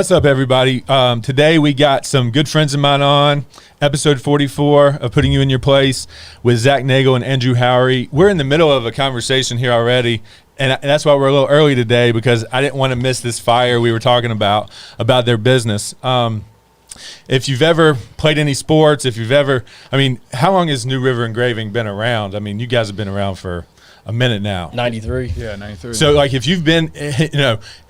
What's up, everybody? Today we got some good friends of mine on episode 44 of Putting You in Your Place with Zach Nagle and Andrew Howery. We're in the middle of a conversation here already, and that's why we're a little early today, because I didn't want to miss this fire we were talking about their business. If you've ever played any sports, how long has New River Engraving been around? I mean, you guys have been around for a minute now. 93. Yeah, 93. So, like, if you've been,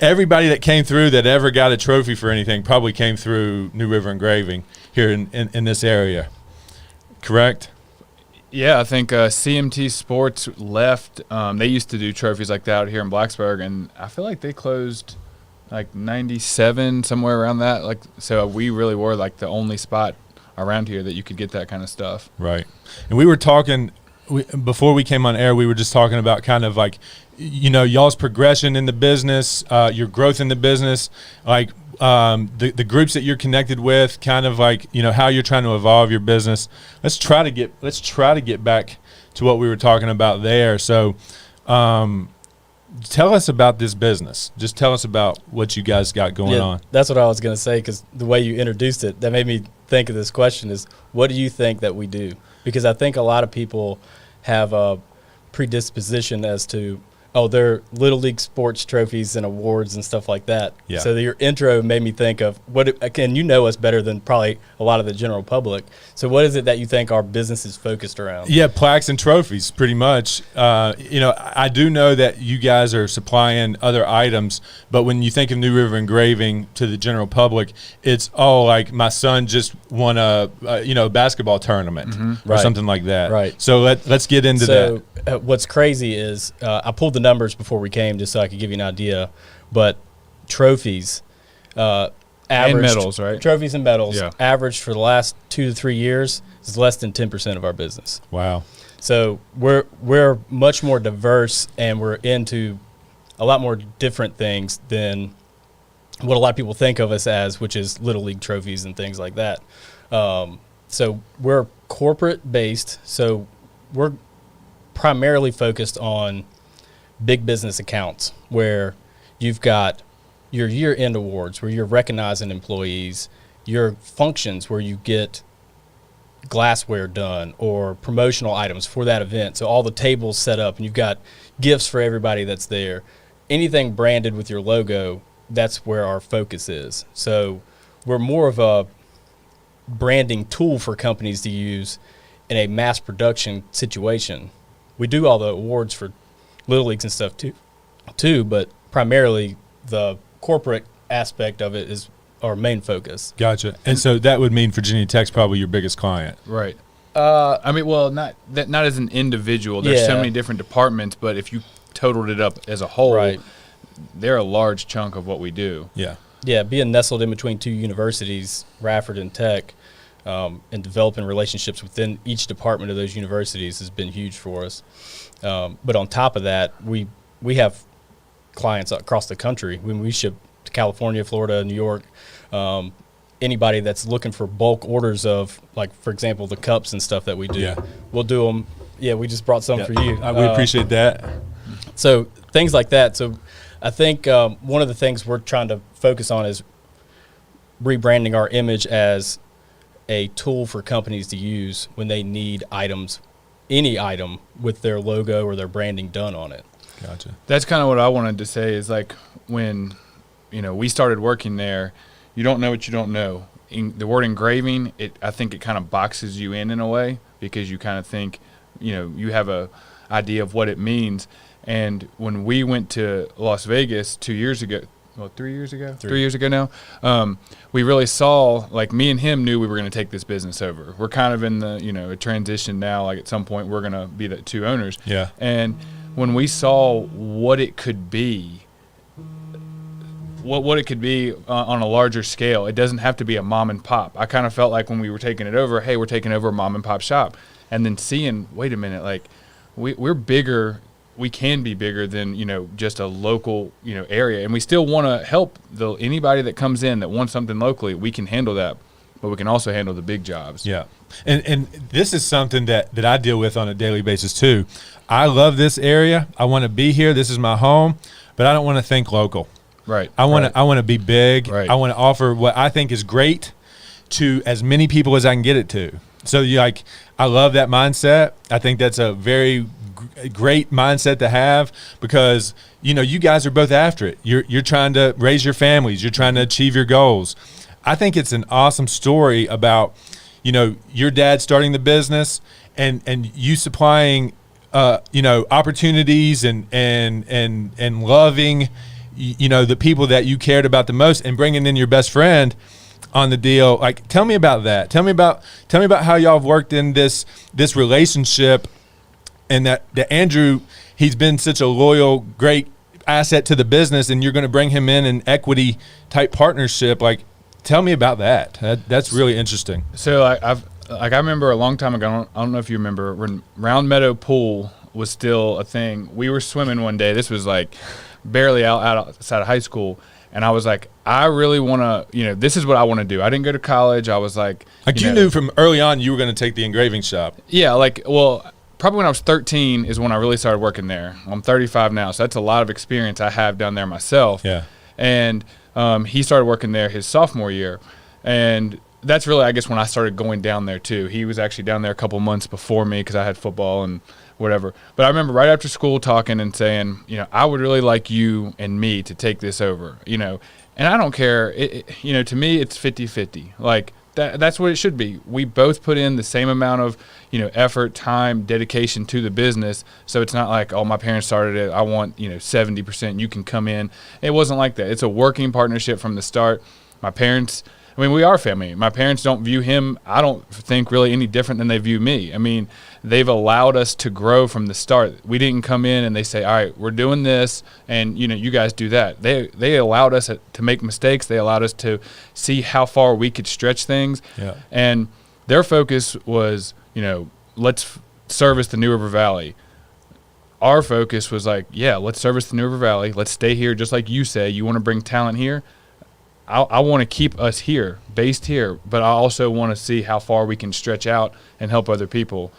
everybody that came through that ever got a trophy for anything probably came through New River Engraving here in this area. Correct? Yeah, I think CMT Sports left. They used to do trophies like that out here in Blacksburg, and I feel like they closed like 97, somewhere around that. Like, so we really were like the only spot around here that you could get that kind of stuff. Right. And we were talking before we came on air. We were just talking about kind of like, y'all's progression in the business, your growth in the business, like the groups that you're connected with, kind of like how you're trying to evolve your business. Let's try to get back to what we were talking about there. So, tell us about this business. Just tell us about what you guys got going on. That's what I was going to say, because the way you introduced it, that made me think of this question is, what do you think that we do? Because I think a lot of people have a predisposition as to, they're Little League sports trophies and awards and stuff like that. Yeah. So your intro made me think of and you know us better than probably a lot of the general public. So what is it that you think our business is focused around? Yeah, plaques and trophies, pretty much. I do know that you guys are supplying other items, but when you think of New River Engraving to the general public, it's like my son just won a basketball tournament or something like that. Right. So let's get into that. What's crazy is I pulled the numbers before we came just so I could give you an idea, but trophies, and medals, right? Trophies and medals, yeah, averaged for the last 2 to 3 years is less than 10% of our business. Wow. So we're much more diverse, and we're into a lot more different things than what a lot of people think of us as, which is Little League trophies and things like that. So we're corporate based, so we're primarily focused on big business accounts where you've got your year-end awards where you're recognizing employees, your functions where you get glassware done or promotional items for that event. So all the tables set up and you've got gifts for everybody that's there. Anything branded with your logo, that's where our focus is. So we're more of a branding tool for companies to use in a mass production situation. We do all the awards for Little Leagues and stuff too, but primarily the corporate aspect of it is our main focus. Gotcha. And so that would mean Virginia Tech's probably your biggest client. Right. Not as an individual. There's so many different departments, but if you totaled it up as a whole, right, they're a large chunk of what we do. Yeah. Yeah, being nestled in between two universities, Radford and Tech, and developing relationships within each department of those universities has been huge for us. But on top of that, we have clients across the country. When we ship to California, Florida, New York, anybody that's looking for bulk orders of, like, for example, the cups and stuff that we do, we'll do them. Yeah, we just brought some for you. We appreciate that. So things like that. So I think one of the things we're trying to focus on is rebranding our image as a tool for companies to use when they need items, any item with their logo or their branding done on it. Gotcha. That's kind of what I wanted to say is, like, when we started working there, you don't know what you don't know. The word engraving, I think it kind of boxes you in a way, because you kind of think, you have a idea of what it means. And when we went to Las Vegas 2 years ago, 3 years ago? 3 years ago now. We really saw, like, me and him knew we were going to take this business over. We're kind of in the, a transition now. Like, at some point, we're going to be the two owners. Yeah. And when we saw what it could be, what it could be on a larger scale, it doesn't have to be a mom and pop. I kind of felt like when we were taking it over, hey, we're taking over a mom and pop shop. And then seeing, wait a minute, like, we're bigger. We can be bigger than, just a local, area. And we still want to help anybody that comes in that wants something locally. We can handle that, but we can also handle the big jobs. Yeah. And this is something that I deal with on a daily basis too. I love this area. I want to be here. This is my home, but I don't want to think local. Right. I want to be big. Right. I want to offer what I think is great to as many people as I can get it to. So I love that mindset. I think that's a very great mindset to have because, you guys are both after it. You're trying to raise your families. You're trying to achieve your goals. I think it's an awesome story about, your dad starting the business and you supplying, opportunities and loving, the people that you cared about the most and bringing in your best friend on the deal. Like, tell me about that. Tell me about how y'all have worked in this relationship, and that Andrew, he's been such a loyal, great asset to the business, and you're going to bring him in an equity type partnership. Like, tell me about that. That's really interesting. So I remember a long time ago. I don't know if you remember when Round Meadow Pool was still a thing. We were swimming one day. This was like barely outside of high school. And I was like, I really want to, this is what I want to do. I didn't go to college. I was like you knew from early on you were going to take the engraving shop. Yeah, probably when I was 13 is when I really started working there. I'm 35 now, so that's a lot of experience I have down there myself. Yeah. And he started working there his sophomore year. And that's really, I guess, when I started going down there too. He was actually down there a couple months before me because I had football and whatever. But I remember right after school talking and saying, I would really like you and me to take this over, and I don't care. To me, it's 50-50. Like that's what it should be. We both put in the same amount of, effort, time, dedication to the business. So it's not like, oh, my parents started it, I want, 70%, you can come in. It wasn't like that. It's a working partnership from the start. My parents, we are family. My parents don't view him, I don't think, really any different than they view me. They've allowed us to grow from the start. We didn't come in and they say, all right, we're doing this, and, you guys do that. They allowed us to make mistakes. They allowed us to see how far we could stretch things. Yeah. And their focus was, let's service the New River Valley. Our focus was like, yeah, let's service the New River Valley. Let's stay here, just like you say. You want to bring talent here? I want to keep us here, based here, but I also want to see how far we can stretch out and help other people.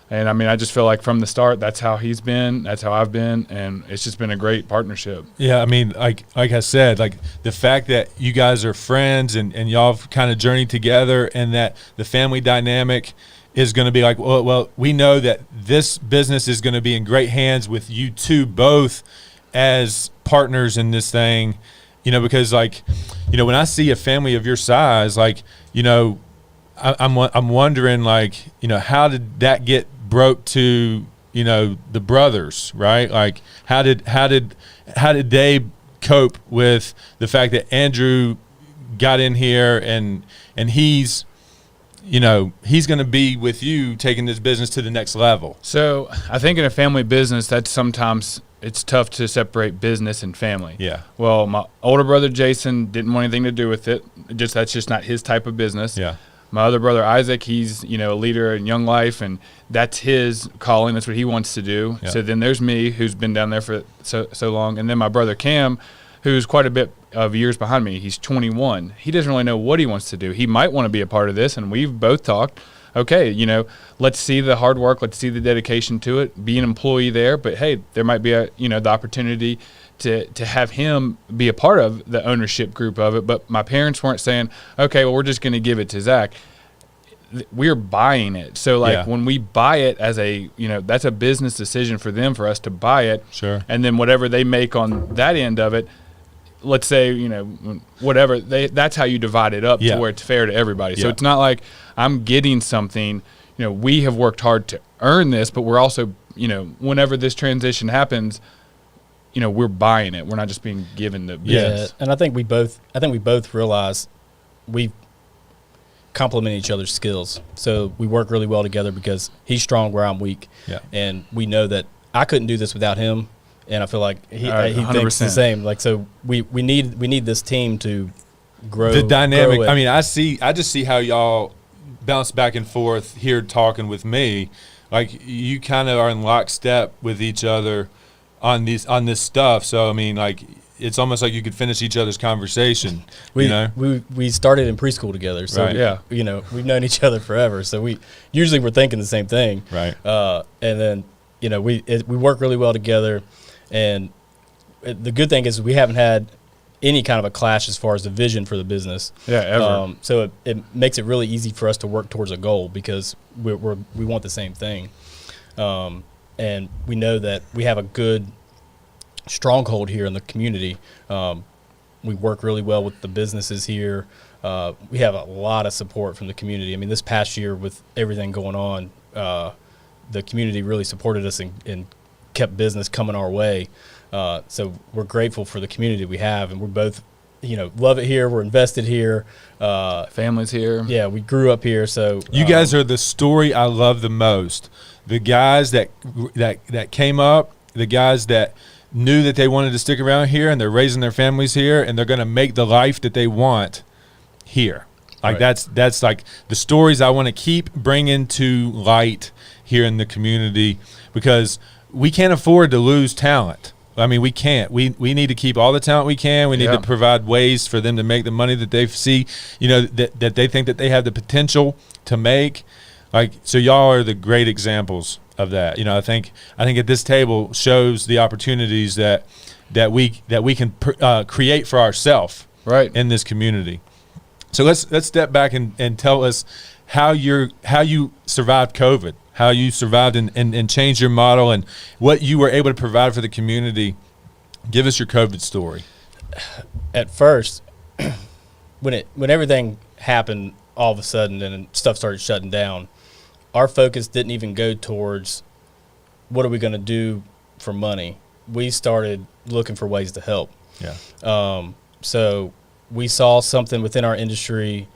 And I just feel like from the start, that's how he's been, that's how I've been, and it's just been a great partnership. Yeah, like I said, like the fact that you guys are friends and y'all have kind of journeyed together, and that the family dynamic is going to be like, well, we know that this business is going to be in great hands with you two both as partners in this thing. Because when I see a family of your size, I'm wondering, how did that get broke to, the brothers, right? Like, how did they cope with the fact that Andrew got in here and he's going to be with you taking this business to the next level? So I think in a family business, that's sometimes it's tough to separate business and family. Yeah. Well, my older brother Jason didn't want anything to do with it. That's just not his type of business. Yeah. My other brother Isaac, he's a leader in Young Life, and that's his calling. That's what he wants to do. Yeah. So then there's me, who's been down there for so long, and then my brother Cam, who's quite a bit of years behind me. He's 21. He doesn't really know what he wants to do. He might want to be a part of this, and we've both talked. Okay, let's see the hard work. Let's see the dedication to it. Be an employee there, but hey, there might be the opportunity to have him be a part of the ownership group of it. But my parents weren't saying, okay, well, we're just going to give it to Zach. We're buying it. So when we buy it as that's a business decision for them, for us to buy it. Sure. And then whatever they make on that end of it, let's say, whatever, that's how you divide it up to where it's fair to everybody. So it's not like I'm getting something, we have worked hard to earn this, but we're also, whenever this transition happens, we're buying it. We're not just being given the business. Yeah, and I think we both realize we complement each other's skills. So we work really well together because he's strong where I'm weak. Yeah. And we know that I couldn't do this without him. And I feel like he thinks the 100%. same. Like, so we need this team to grow. The dynamic. grow it. I just see how y'all bounce back and forth here talking with me. Like, you kind of are in lockstep with each other on this stuff. So it's almost like you could finish each other's conversation. We started in preschool together, so Right. we've known each other forever. So we're thinking the same thing. Right. And then we work really well together. And the good thing is we haven't had any kind of a clash as far as the vision for the business. Yeah, ever. So it makes it really easy for us to work towards a goal because we want the same thing. And we know that we have a good stronghold here in the community. We work really well with the businesses here. We have a lot of support from the community. I mean, this past year with everything going on, the community really supported us and kept business coming our way. So we're grateful for the community we have, and we're both, love it here. We're invested here. Families here. Yeah, we grew up here. So you guys are the story I love the most. The guys that came up, the guys that knew that they wanted to stick around here, and they're raising their families here, and they're going to make the life that they want here. Like Right. that's like the stories I want to keep bringing to light here in the community, because we can't afford to lose talent. I mean, we can't. We need to keep all the talent we can. We need to provide ways for them to make the money that they see, that they think that they have the potential to make. Like, so y'all are the great examples of that. I think at this table shows the opportunities that we can create for ourselves in this community. So let's step back and tell us how you survived COVID, how you survived and changed your model, and what you were able to provide for the community. Give us your COVID story. At first, when everything happened all of a sudden and stuff started shutting down, our focus didn't even go towards what are we going to do for money. We started looking for ways to help. Yeah. So we saw something within our industry.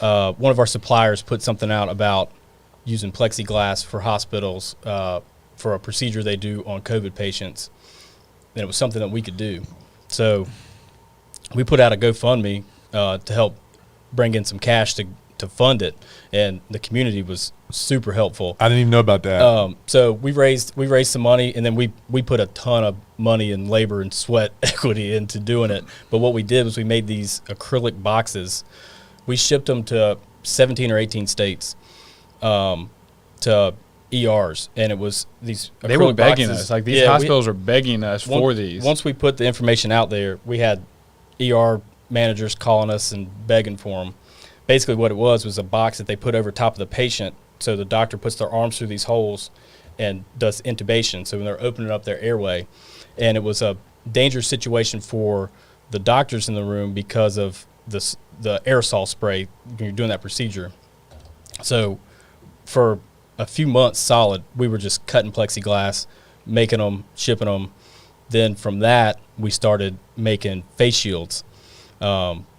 One of our suppliers put something out about using plexiglass for hospitals for a procedure they do on COVID patients. And it was something that we could do. So we put out a GoFundMe to help bring in some cash to fund it, and the community was super helpful. I didn't even know about that. So we raised some money, and then we put a ton of money and labor and sweat equity into doing it. But what we did was we made these acrylic boxes. We shipped them to 17 or 18 states, to ERs, and it was these acrylic They were begging boxes. us. Like, these hospitals are begging us for these. Once we put the information out there, we had ER managers calling us and begging for them. Basically what it was a box that they put over top of the patient, so the doctor puts their arms through these holes and does intubation, so when they're opening up their airway. And it was a dangerous situation for the doctors in the room because of the aerosol spray when you're doing that procedure. So for a few months solid, we were just cutting plexiglass, making them, shipping them. Then from that, we started making face shields.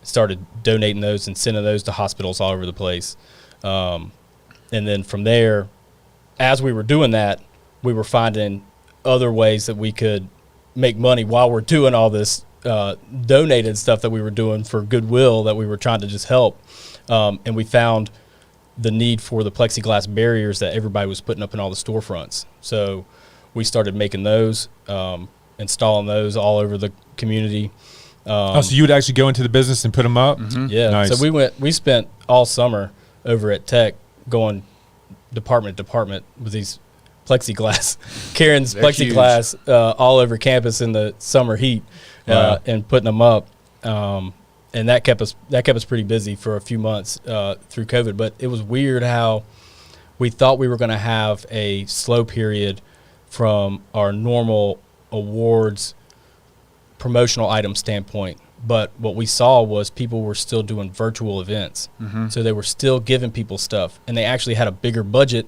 Started donating those and sending those to hospitals all over the place. And then from there, as we were doing that, we were finding other ways that we could make money while we're doing all this donated stuff that we were doing for goodwill, that we were trying to just help. And we found the need for the plexiglass barriers that everybody was putting up in all the storefronts. So we started making those, installing those all over the community. So you would actually go into the business and put them up? Mm-hmm. Yeah. Nice. So we spent all summer over at Tech going department to department with these plexiglass, carrying They're plexiglass all over campus in the summer heat, and putting them up. And that kept us pretty busy for a few months through COVID. But it was weird how we thought we were going to have a slow period from our normal awards promotional item standpoint, but what we saw was people were still doing virtual events. Mm-hmm. So they were still giving people stuff, and they actually had a bigger budget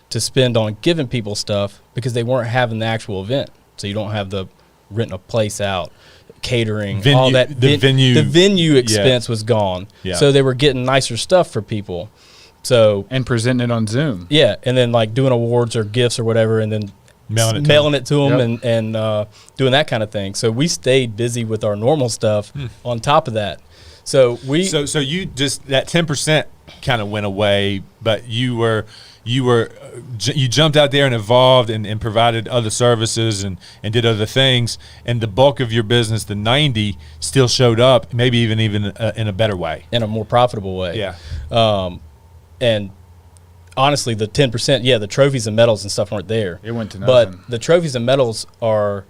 to spend on giving people stuff because they weren't having the actual event. So you don't have the renting a place out, catering, all that. The venue expense was gone. Yeah. So they were getting nicer stuff for people. So And presenting it on Zoom. yeah, and then like doing awards or gifts or whatever, and then mailing it to them and doing that kind of thing. So we stayed busy with our normal stuff on top of that. So so you just, that 10% kind of went away, but you jumped out there and evolved and provided other services and did other things, and the bulk of your business, the 90, still showed up, maybe even in a better way, in a more profitable way. Yeah. And honestly, the 10%, the trophies and medals and stuff weren't there. It went to nothing. But the trophies and medals are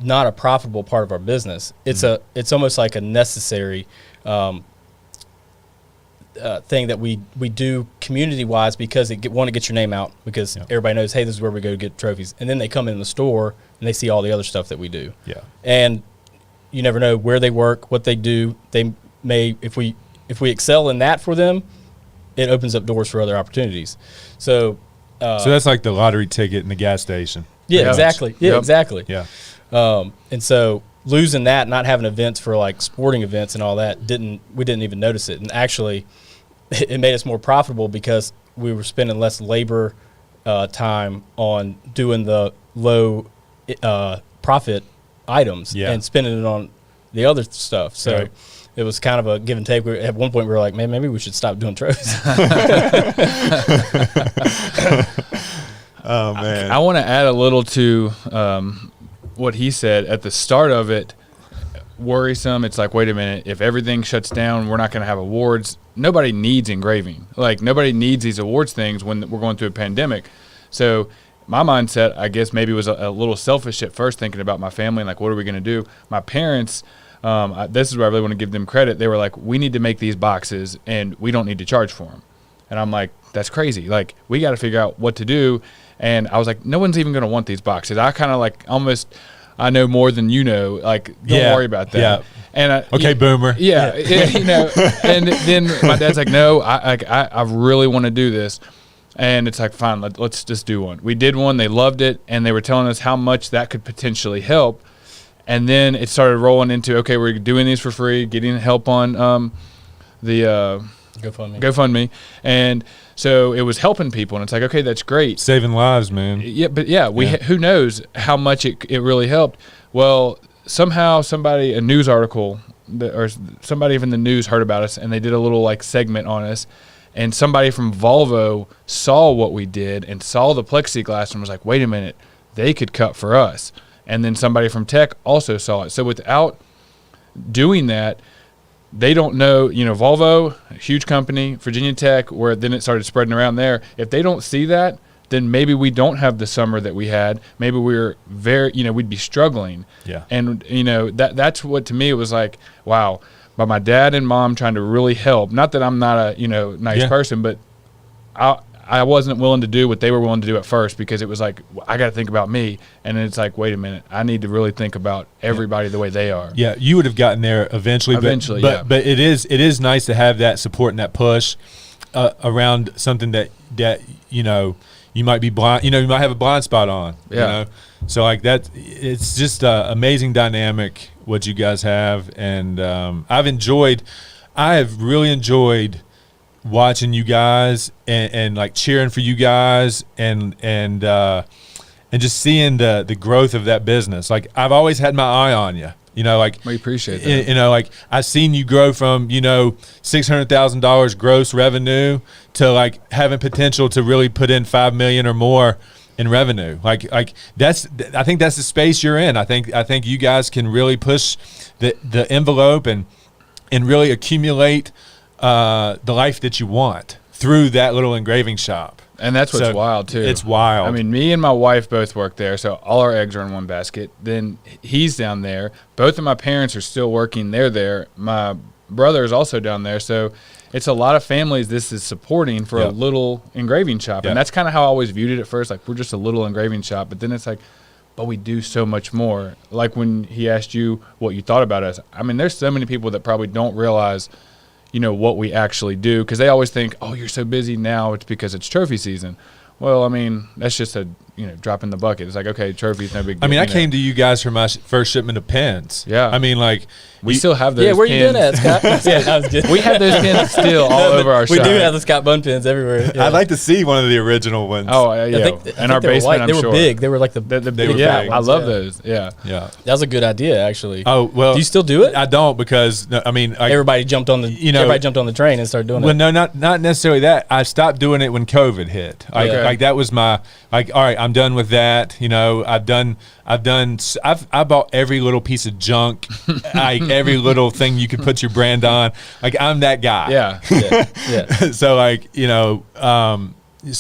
not a profitable part of our business. It's almost like a necessary thing that we do community wise, because want to get your name out, because everybody knows, hey, this is where we go to get trophies, and then they come in the store and they see all the other stuff that we do. Yeah, and you never know where they work, what they do. They may, if we excel in that for them, it opens up doors for other opportunities. So that's like the lottery ticket in the gas station. Yeah, exactly. Yeah, exactly. Yeah. And so losing that, not having events for like sporting events and all that, we didn't even notice it. And actually, it made us more profitable because we were spending less labor time on doing the low profit items and spending it on the other stuff. So it was kind of a give and take. At one point, we were like, man, maybe we should stop doing trophies. Oh, man. I want to add a little to what he said at the start of it. Worrisome. It's like, wait a minute, if everything shuts down, we're not going to have awards. Nobody needs engraving. Like, nobody needs these awards things when we're going through a pandemic. So my mindset, I guess, maybe was a little selfish at first, thinking about my family and like, what are we going to do? My parents, this is where I really want to give them credit. They were like, we need to make these boxes and we don't need to charge for them. And I'm like, that's crazy. Like, we got to figure out what to do. And I was like, no one's even going to want these boxes. I kind of like almost, I know more than you know. Like, don't worry about that. Yeah. And okay, boomer. Yeah, you know. And then my dad's like, no, I really want to do this. And it's like, fine, let's just do one. We did one. They loved it, and they were telling us how much that could potentially help. And then it started rolling into, okay, we're doing these for free, getting help on the GoFundMe. And so it was helping people, and it's like, okay, that's great. Saving lives, man. Yeah, but who knows how much it really helped. Well, somehow a news article or somebody from the news heard about us, and they did a little like segment on us. And somebody from Volvo saw what we did and saw the plexiglass and was like, wait a minute, they could cut for us. And then somebody from Tech also saw it. So without doing that, they don't know, Volvo, a huge company, Virginia Tech, where then it started spreading around there. If they don't see that, then maybe we don't have the summer that we had. Maybe we're we'd be struggling. Yeah. And, that's what, to me, it was like, wow. But my dad and mom trying to really help. Not that I'm not a nice person, but I wasn't willing to do what they were willing to do at first, because it was like, I got to think about me. And then it's like, wait a minute, I need to really think about everybody the way they are. Yeah, you would have gotten there eventually. But it is nice to have that support and that push around something that you might be blind. You might have a blind spot on. Yeah. So like that, it's just amazing dynamic what you guys have, and I have really enjoyed watching you guys and like cheering for you guys and just seeing the growth of that business. Like, I've always had my eye on you. We appreciate that. Like, I've seen you grow from $600,000 gross revenue to like having potential to really put in $5 million or more in revenue. I think that's the space you're in. I think you guys can really push the envelope and really accumulate the life that you want through that little engraving shop. And that's what's wild too. It's wild. I mean, me and my wife both work there, so all our eggs are in one basket. Then he's down there. Both of my parents are still working. They're there. My brother is also down there. So it's a lot of families this is supporting for a little engraving shop. And that's kind of how I always viewed it at first. Like, we're just a little engraving shop. But then it's like, but we do so much more. Like when he asked you what you thought about us. I mean, there's so many people that probably don't realize what we actually do, because they always think, oh, you're so busy now, it's because it's trophy season. Well, I mean, that's just a drop in the bucket. It's like, okay, trophies, no big deal. I mean, I came to you guys for my first shipment of pens. Yeah. I mean, like, we still have those. Yeah, where pens. you doing at, Scott? We have those pens still all over our shop. We do have the Scott Bun pens everywhere. Yeah. I'd like to see one of the original ones. Oh, yeah. I think in our basement, they were big. They were like the big yeah, ones. I love those. Yeah. Yeah. That was a good idea, actually. Oh, well. Do you still do it? I don't, because, I mean. Everybody jumped on the train and started doing it. Well, no, not necessarily that. I stopped doing it when COVID hit. Like that was my, all right, I'm done with that. I bought every little piece of junk, like every little thing you could put your brand on. Like, I'm that guy. Yeah. So like, so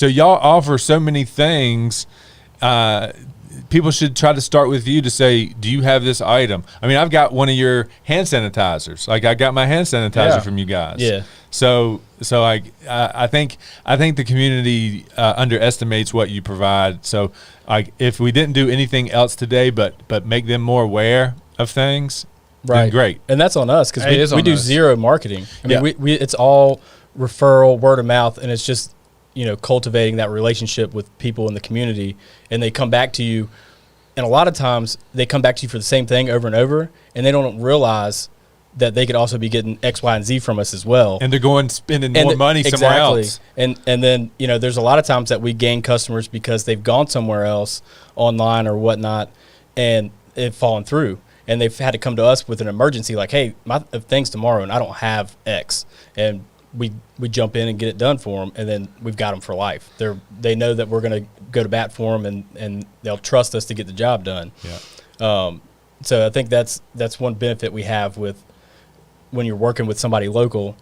y'all offer so many things. people should try to start with you to say, do you have this item? I mean, I've got one of your hand sanitizers. Like, I got my hand sanitizer from you guys. Yeah. So like, I think the community underestimates what you provide. So like, if we didn't do anything else today, but make them more aware of things, then great. And that's on us, because we do zero marketing. I mean, we it's all referral, word of mouth, and it's just, cultivating that relationship with people in the community, and they come back to you. And a lot of times they come back to you for the same thing over and over, and they don't realize that they could also be getting X, Y, and Z from us as well. And they're going spending more money somewhere else. And then, there's a lot of times that we gain customers because they've gone somewhere else online or whatnot, and it's fallen through. And they've had to come to us with an emergency, like, hey, my thing's tomorrow and I don't have X. And we jump in and get it done for them, and then we've got them for life. They know that we're going to go to bat for them, and they'll trust us to get the job done. Yeah. So I think that's one benefit we have with when you're working with somebody local.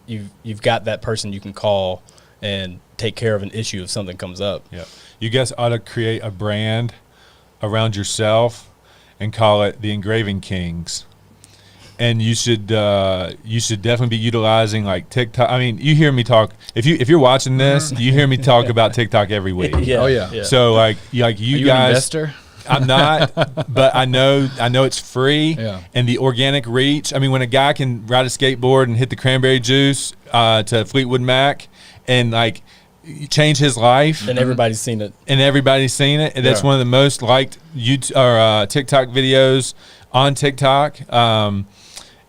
You've got that person you can call and take care of an issue if something comes up. Yeah. You guys ought to create a brand around yourself and call it the Engraving Kings. And you should definitely be utilizing like TikTok. I mean, you hear me talk. If you're watching this, you hear me talk about TikTok every week. Yeah. Oh yeah. So like you Are you guys. an investor? I'm not, but I know it's free, Yeah. and the organic reach. I mean, when a guy can ride a skateboard and hit the cranberry juice to Fleetwood Mac, and like change his life, And everybody's seen it. and that's one of the most liked YouTube or TikTok videos on TikTok.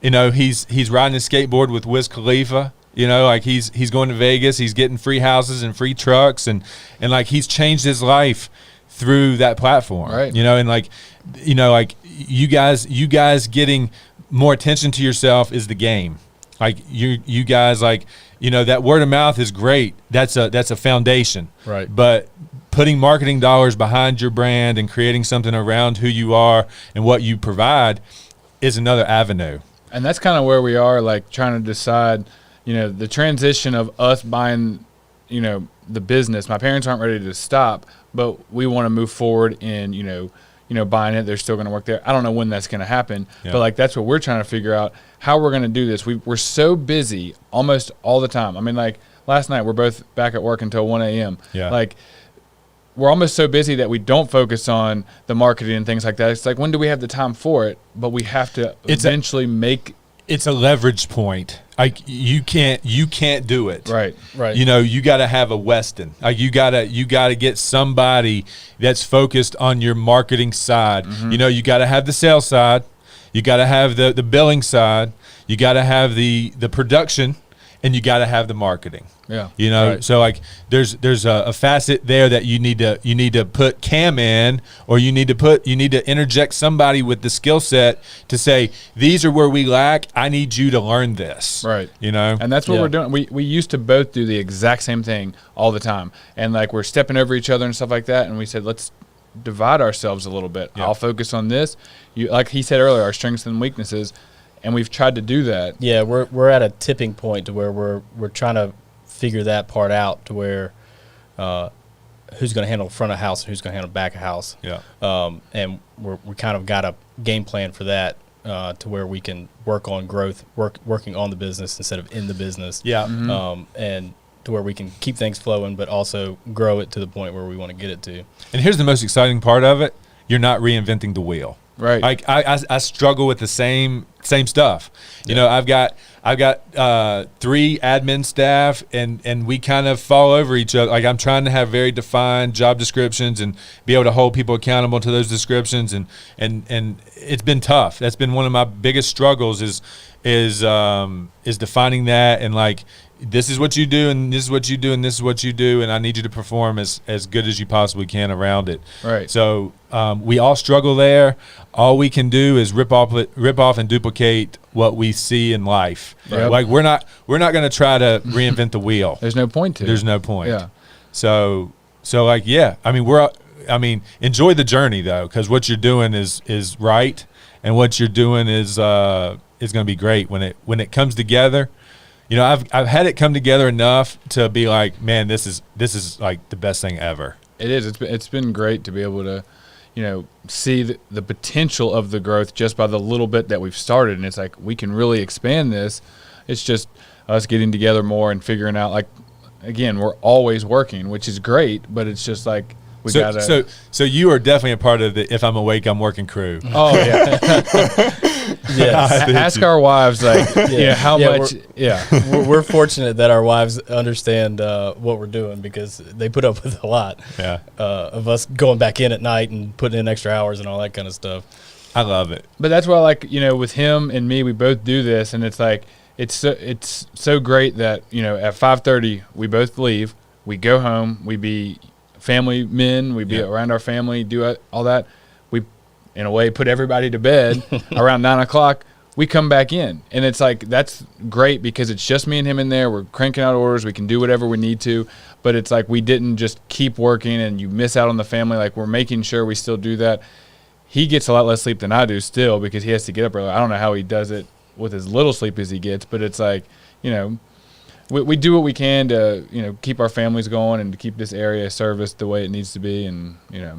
He's riding his skateboard with Wiz Khalifa. Like he's going to Vegas. He's getting free houses and free trucks, and like he's changed his life through that platform. Right. And like you guys getting more attention to yourself is the game. Like you guys, like, that word of mouth is great. That's a foundation. Right. But putting marketing dollars behind your brand and creating something around who you are and what you provide is another avenue. And that's kind of where we are, like trying to decide, the transition of us buying, the business. My parents aren't ready to stop, but we want to move forward in, buying it. They're still going to work there. I don't know when that's going to happen, but like that's what we're trying to figure out, how we're going to do this. We're so busy almost all the time. I mean, like last night we're both back at work until 1 a.m. Yeah. Like we're almost so busy that we don't focus on the marketing and things like that. It's like, when do we have the time for it? But we have to eventually make. It's a leverage point. Like you can't do it. Right. You got to have a Weston. Like you got to get somebody that's focused on your marketing side. Mm-hmm. You got to have the sales side. You got to have the billing side. You got to have the production, and you got to have the marketing. Yeah. So like there's a facet there that you need to put Cam in, or you need to interject somebody with the skill set to say, these are where we lack. I need you to learn this. Right. And that's what we're doing. We used to both do the exact same thing all the time, and like we're stepping over each other and stuff like that. And we said, let's divide ourselves a little bit. Yeah. I'll focus on this. Like he said earlier, our strengths and weaknesses, and we've tried to do that. Yeah, we're at a tipping point to where we're trying to figure that part out, to where who's going to handle front of house and who's going to handle back of house. Yeah. And we kind of got a game plan for that, to where we can work on growth, working on the business instead of in the business. Yeah. Mm-hmm. And to where we can keep things flowing, but also grow it to the point where we want to get it to. And here's the most exciting part of it: you're not reinventing the wheel. Right. Like I struggle with the same stuff. I've got 3 admin staff, and we kind of fall over each other. Like I'm trying to have very defined job descriptions and be able to hold people accountable to those descriptions, and it's been tough. That's been one of my biggest struggles is defining that, and like, this is what you do, and this is what you do, and this is what you do, and I need you to perform as good as you possibly can around it. Right. So we all struggle there. All we can do is rip off and duplicate what we see in life. Yep. Like we're not going to try to reinvent the wheel. There's no point to. There's no point. Yeah. So like, yeah. I mean, enjoy the journey though, because what you're doing is right, and what you're doing is going to be great when it comes together. I've had it come together enough to be like, man, this is like the best thing ever. It is. It's been great to be able to, see the potential of the growth just by the little bit that we've started. And it's like, we can really expand this. It's just us getting together more and figuring out, like, again, we're always working, which is great, but it's just like, we gotta. So you are definitely a part of the If I'm Awake, I'm Working crew. Oh yeah. Yes. Ask our wives, like, how much. We're fortunate that our wives understand what we're doing, because they put up with a lot. Yeah. Of us going back in at night and putting in extra hours and all that kind of stuff. I love it. But that's why, like, with him and me, we both do this, and it's like, it's so great that at 5:30 we both leave, we go home, we be family men, we be around our family, do all that. We, in a way, put everybody to bed. Around 9 o'clock, we come back in, and it's like, that's great because it's just me and him in there. We're cranking out orders. We can do whatever we need to, but it's like, we didn't just keep working and you miss out on the family. Like, we're making sure we still do that. He gets a lot less sleep than I do still, because he has to get up early. I don't know how he does it with as little sleep as he gets, but it's like, we do what we can to, keep our families going and to keep this area serviced the way it needs to be. And, I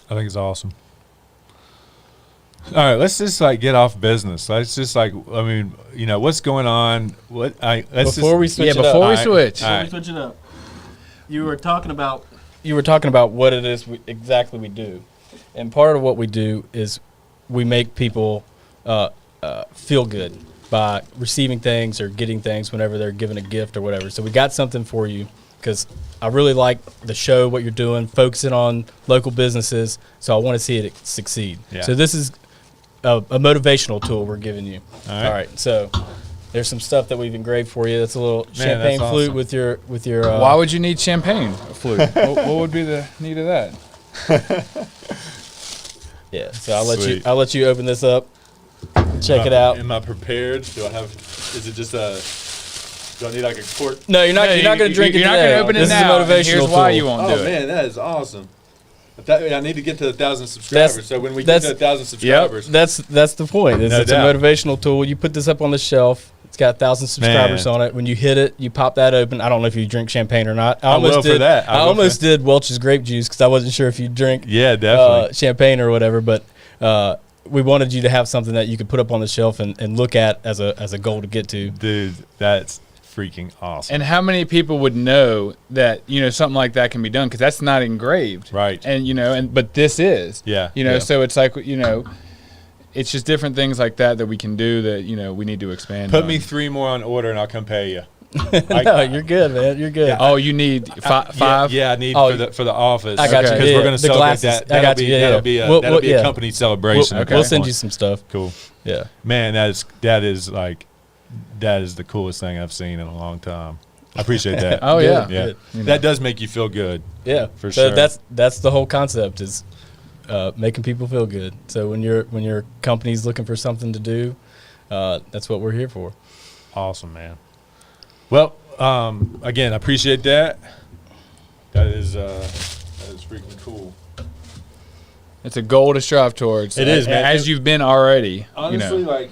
think it's awesome. All right, let's just get off business. Let's just what's going on? Before we switch it up, you were talking about what it is exactly we do. And part of what we do is we make people feel good by receiving things or getting things whenever they're given a gift or whatever. So we got something for you, because I really like the show, what you're doing, focusing on local businesses. So I want to see it succeed. Yeah. So this is a motivational tool we're giving you. All right. So there's some stuff that we've engraved for you. That's a little champagne flute awesome. with your. Why would you need champagne flute? what would be the need of that? Yeah. So I'll let you open this up. Check it out. Am I prepared? Do I need like a quart? No, you're not going to drink it today. You're not going to open it now. This is a motivational Here's why you won't do it. Oh, man, that is awesome. I need to get to 1,000 subscribers. So when we get to 1,000 subscribers. Yep, that's the point. It's a motivational tool. You put this up on the shelf. It's got 1,000 subscribers on it. When you hit it, you pop that open. I don't know if you drink champagne or not. I almost did Welch's grape juice, because I wasn't sure if you drink definitely champagne or whatever. But we wanted you to have something that you could put up on the shelf and look at as a goal to get to. Dude, that's freaking awesome. And how many people would know that something like that can be done, because that's not engraved, right? And but this is, so it's like it's just different things like that we can do that we need to expand. Put me 3 more on order and I'll come pay you. No, you're good, man. You're good. Oh, you need 5? Yeah, I need for the office. I got you. Because we're going to celebrate that. That'll be a company celebration. We'll send you some stuff. Cool. Yeah. Man, that is the coolest thing I've seen in a long time. I appreciate that. Oh yeah. Yeah. That does make you feel good. Yeah, for sure. That's the whole concept, is making people feel good. So when your company's looking for something to do, that's what we're here for. Awesome, man. Well, again, I appreciate that. That is freaking cool. It's a goal to strive towards. It is, man. As you've been already. Honestly,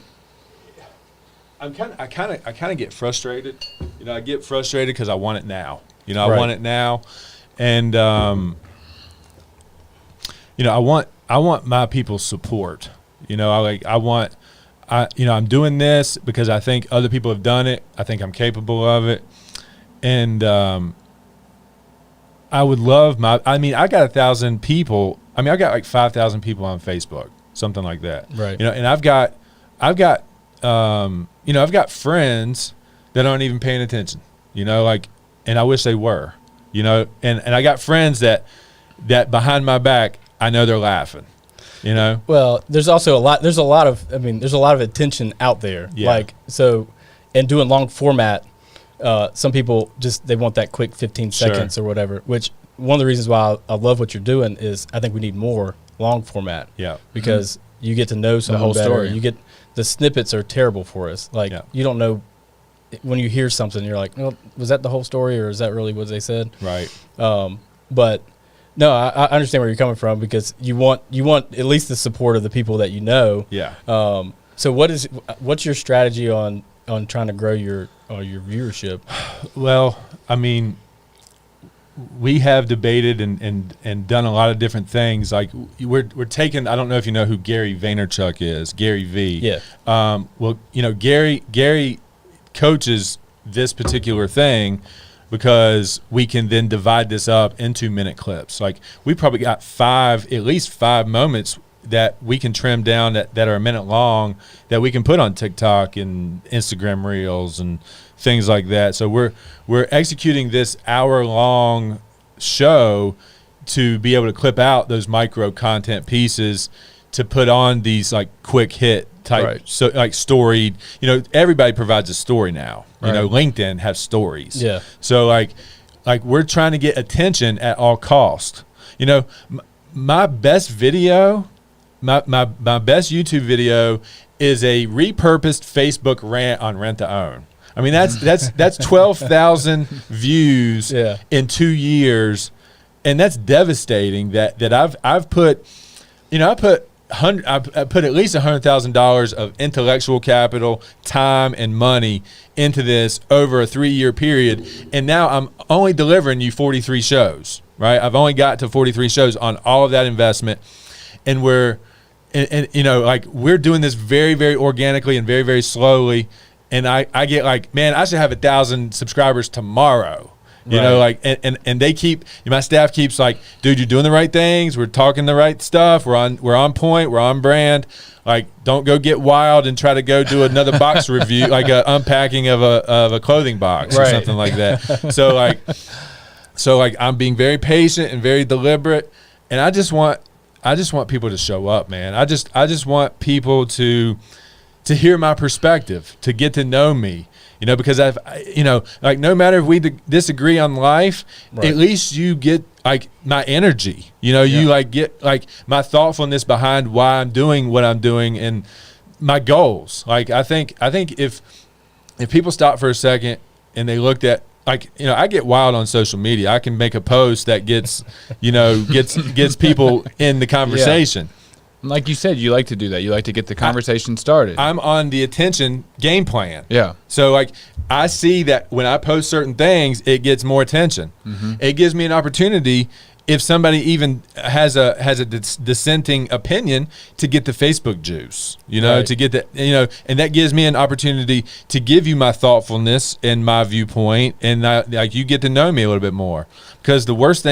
I kind of get frustrated. I get frustrated because I want it now. I want it now, and I want my people's support. I'm doing this because I think other people have done it. I think I'm capable of it. And I would love I got 1,000 people. I got 5,000 people on Facebook, something like that. Right. And I've got friends that aren't even paying attention, and I wish they were, and I got friends that behind my back, I know they're laughing. Well, there's also there's a lot of attention out there. Yeah. And doing long format, some people they want that quick 15 seconds or whatever, which one of the reasons why I love what you're doing is I think we need more long format. Yeah. Because you get to know something the whole better. story. The snippets are terrible for us. You don't know when you hear something, you're like, well, was that the whole story, or is that really what they said? Right. But no, I understand where you're coming from, because you want at least the support of the people that you know. Yeah. So what's your strategy on trying to grow your viewership? Well, we have debated and done a lot of different things. Like we're taking, I don't know if you know who Gary Vaynerchuk is, Gary V. Yeah. Well, Gary coaches this particular thing because we can then divide this up into minute clips. Like we probably got at least five moments that we can trim down that are a minute long that we can put on TikTok and Instagram Reels and things like that. So we're executing this hour-long show to be able to clip out those micro content pieces to put on these like quick hit type, Right. so like storied. Everybody provides a story now. Right. LinkedIn has stories. Yeah. So like we're trying to get attention at all cost. My best video, my best YouTube video is a repurposed Facebook rant on rent to own. I mean, that's 12,000 views in 2 years, and that's devastating. That I've put, I put at least $100,000 of intellectual capital, time, and money into this over a 3-year period, and now I'm only delivering you 43 shows. Right, I've only got to 43 shows on all of that investment, and we're doing this very, very organically and very, very slowly. And I get like, man, I should have 1,000 subscribers tomorrow. And they keep, my staff keeps like, dude, you're doing the right things. We're talking the right stuff. We're on point. We're on brand. Like, don't go get wild and try to go do another box review, like a unpacking of a clothing box or something like that. So I'm being very patient and very deliberate. And I just want people to show up, man. I just want people to hear my perspective, to get to know me, because no matter if we disagree on life, at least you get like my energy, you like get like my thoughtfulness behind why I'm doing what I'm doing and my goals. Like, I think if people stop for a second and they looked at, I get wild on social media. I can make a post that gets people in the conversation. Like you said, you like to do that. You like to get the conversation started. I'm on the attention game plan. Yeah. So I see that when I post certain things, it gets more attention. Mm-hmm. It gives me an opportunity, if somebody even has a dissenting opinion, to get the Facebook juice, to get that, and that gives me an opportunity to give you my thoughtfulness and my viewpoint, and you get to know me a little bit more. Because the worst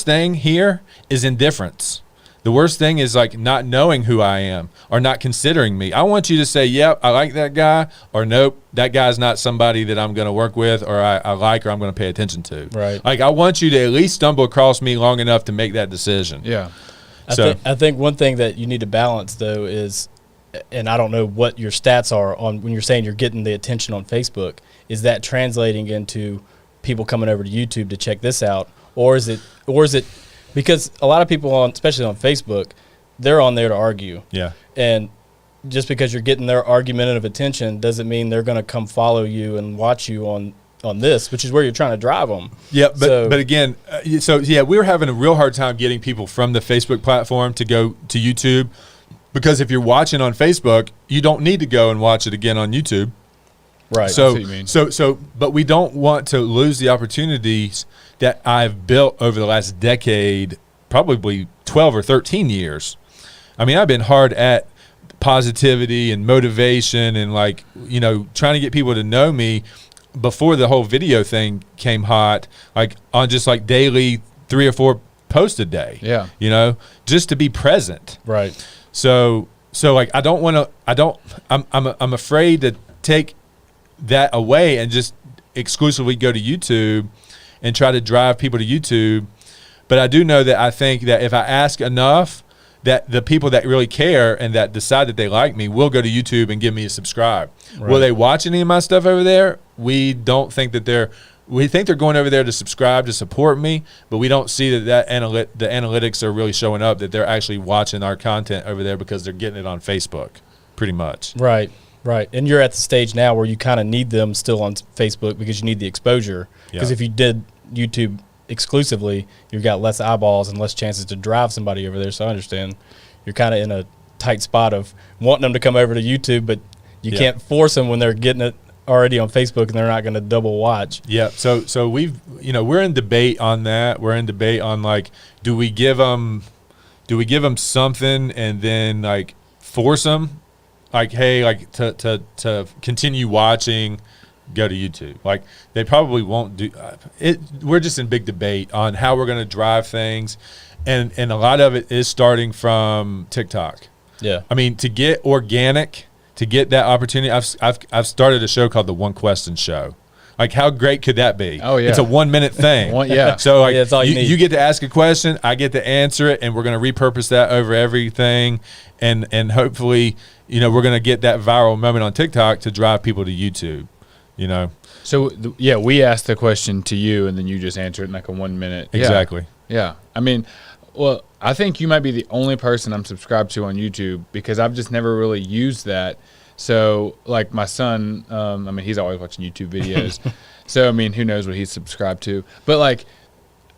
thing here is indifference. The worst thing is like not knowing who I am or not considering me. I want you to say, yep, I like that guy, or nope, that guy's not somebody that I'm going to work with, or I like, or I'm going to pay attention to. Right. Like, I want you to at least stumble across me long enough to make that decision. Yeah. I think one thing that you need to balance, though, is, and I don't know what your stats are on when you're saying you're getting the attention on Facebook, is that translating into people coming over to YouTube to check this out, or is it because a lot of people especially on Facebook, they're on there to argue. Yeah. And just because you're getting their argumentative attention doesn't mean they're going to come follow you and watch you on this, which is where you're trying to drive them. Yeah, but again, we were having a real hard time getting people from the Facebook platform to go to YouTube, because if you're watching on Facebook, you don't need to go and watch it again on YouTube. Right. But we don't want to lose the opportunities that I've built over the last decade, probably 12 or 13 years. I mean, I've been hard at positivity and motivation and trying to get people to know me before the whole video thing came hot, on just daily 3 or 4 posts a day. Yeah. Just to be present. Right. So I'm afraid to take that away and just exclusively go to YouTube and try to drive people to YouTube. But I do know that I think that if I ask enough, that the people that really care and that decide that they like me will go to YouTube and give me a subscribe. Right. Will they watch any of my stuff over there? We don't think that we think they're going over there to subscribe, to support me, but we don't see the analytics are really showing up, that they're actually watching our content over there because they're getting it on Facebook, pretty much. Right. Right. And you're at the stage now where you kind of need them still on Facebook because you need the exposure. Because if you did YouTube exclusively, you've got less eyeballs and less chances to drive somebody over there. So I understand you're kind of in a tight spot of wanting them to come over to YouTube, but you can't force them when they're getting it already on Facebook and they're not going to double watch. Yeah. So we're in debate on that. We're in debate on like, do we give them something and then like force them, like, hey, like to continue watching, go to YouTube. Like they probably won't do it. We're just in big debate on how we're going to drive things, and a lot of it is starting from TikTok. Yeah. I mean, to get organic, to get that opportunity, I've started a show called the One Question Show. Like, how great could that be? Oh, yeah. It's a 1 minute thing. Yeah. So like, that's all you need. You get to ask a question, I get to answer it, and we're going to repurpose that over everything, and hopefully, we're going to get that viral moment on TikTok to drive people to YouTube. So we asked the question to you, and then you just answer it in like a 1 minute. Exactly. Yeah. I mean, well, I think you might be the only person I'm subscribed to on YouTube because I've just never really used that. So, like my son, he's always watching YouTube videos. So, who knows what he's subscribed to. But, like,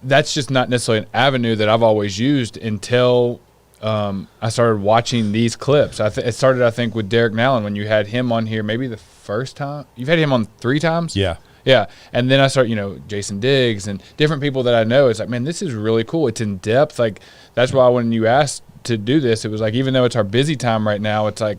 that's just not necessarily an avenue that I've always used until I started watching these clips. It started, I think, with Derek Nallen when you had him on here maybe the first time. You've had him on 3 times? Yeah. Yeah. And then I start, Jason Diggs and different people that I know. It's like, man, this is really cool. It's in depth. Like, that's why when you asked to do this, it was like, even though it's our busy time right now, it's like,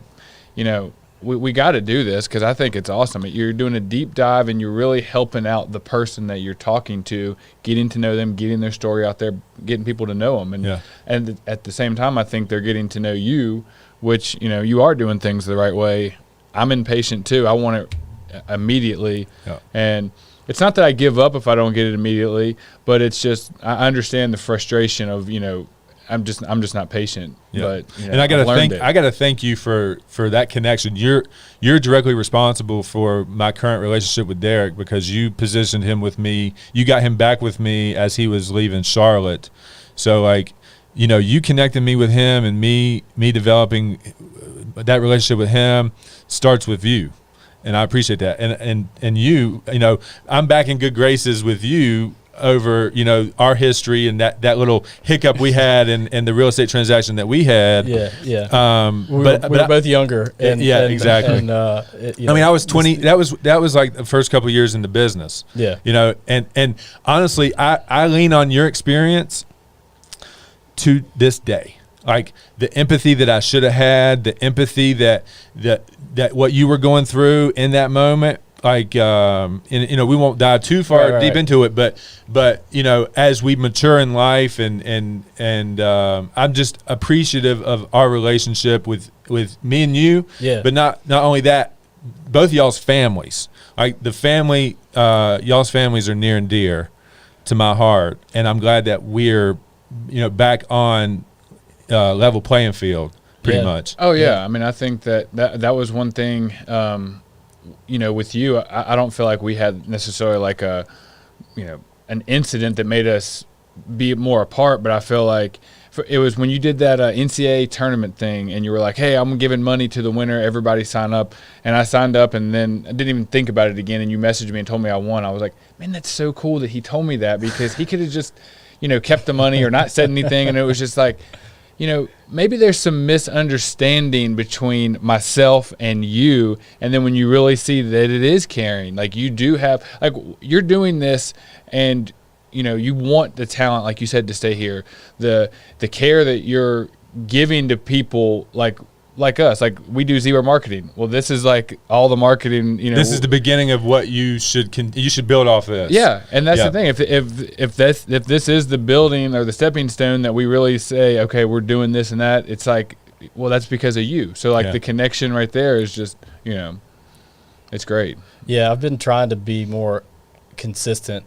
we got to do this because I think it's awesome. You're doing a deep dive and you're really helping out the person that you're talking to, getting to know them, getting their story out there, getting people to know them. And at the same time, I think they're getting to know you, which, you are doing things the right way. I'm impatient too. I want it immediately. Yeah. And it's not that I give up if I don't get it immediately, but it's just I understand the frustration of, I'm just not patient. Yeah. But and I gotta thank you for that connection. You're directly responsible for my current relationship with Derek because you positioned him with me. You got him back with me as he was leaving Charlotte. So like, you connected me with him, and me developing that relationship with him starts with you. And I appreciate that. And you, I'm back in good graces with you over, our history and that little hiccup we had and the real estate transaction that we had. Yeah. We were both younger. Exactly. And, I was 20. That was like the first couple of years in the business. Yeah. And honestly, I lean on your experience to this day. Like the empathy that I should have had, the empathy that what you were going through in that moment, like, we won't dive too far deep into it, but as we mature in life and I'm just appreciative of our relationship with me and you. Yeah. But not only that, both y'all's families, like the family, y'all's families are near and dear to my heart. And I'm glad that we're, back on, level playing field pretty much. Oh yeah. I think that was one thing, with you, I don't feel like we had necessarily like an incident that made us be more apart, but I feel like it was when you did that NCAA tournament thing and you were like, hey, I'm giving money to the winner, everybody sign up. And I signed up and then I didn't even think about it again. And you messaged me and told me I won. I was like, man, that's so cool that he told me that because he could have just, kept the money or not said anything. And it was just like, maybe there's some misunderstanding between myself and you. And then when you really see that it is caring, like you do have, like you're doing this and, you want the talent, like you said, to stay here. The care that you're giving to people like us, like we do zero marketing. Well, this is like all the marketing, This is the beginning of what you should build off this. Yeah, and that's the thing. If this is the building or the stepping stone that we really say, okay, we're doing this and that, it's like, well, that's because of you. So like the connection right there is just, it's great. Yeah, I've been trying to be more consistent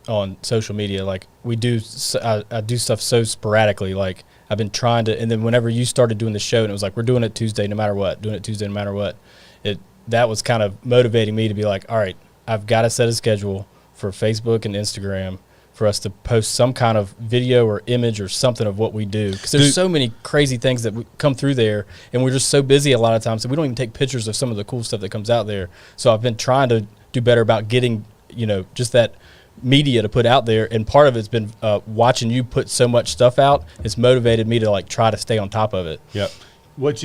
on social media. Like I do stuff so sporadically. Like I've been trying to, and then whenever you started doing the show and it was like, we're doing it Tuesday no matter what, that was kind of motivating me to be like, all right, I've got to set a schedule for Facebook and Instagram for us to post some kind of video or image or something of what we do. Because there's so many crazy things that come through there, and we're just so busy a lot of times that we don't even take pictures of some of the cool stuff that comes out there. So I've been trying to do better about getting, just that media to put out there, and part of it's been watching you put so much stuff out. It's motivated me to like try to stay on top of it. Yep. what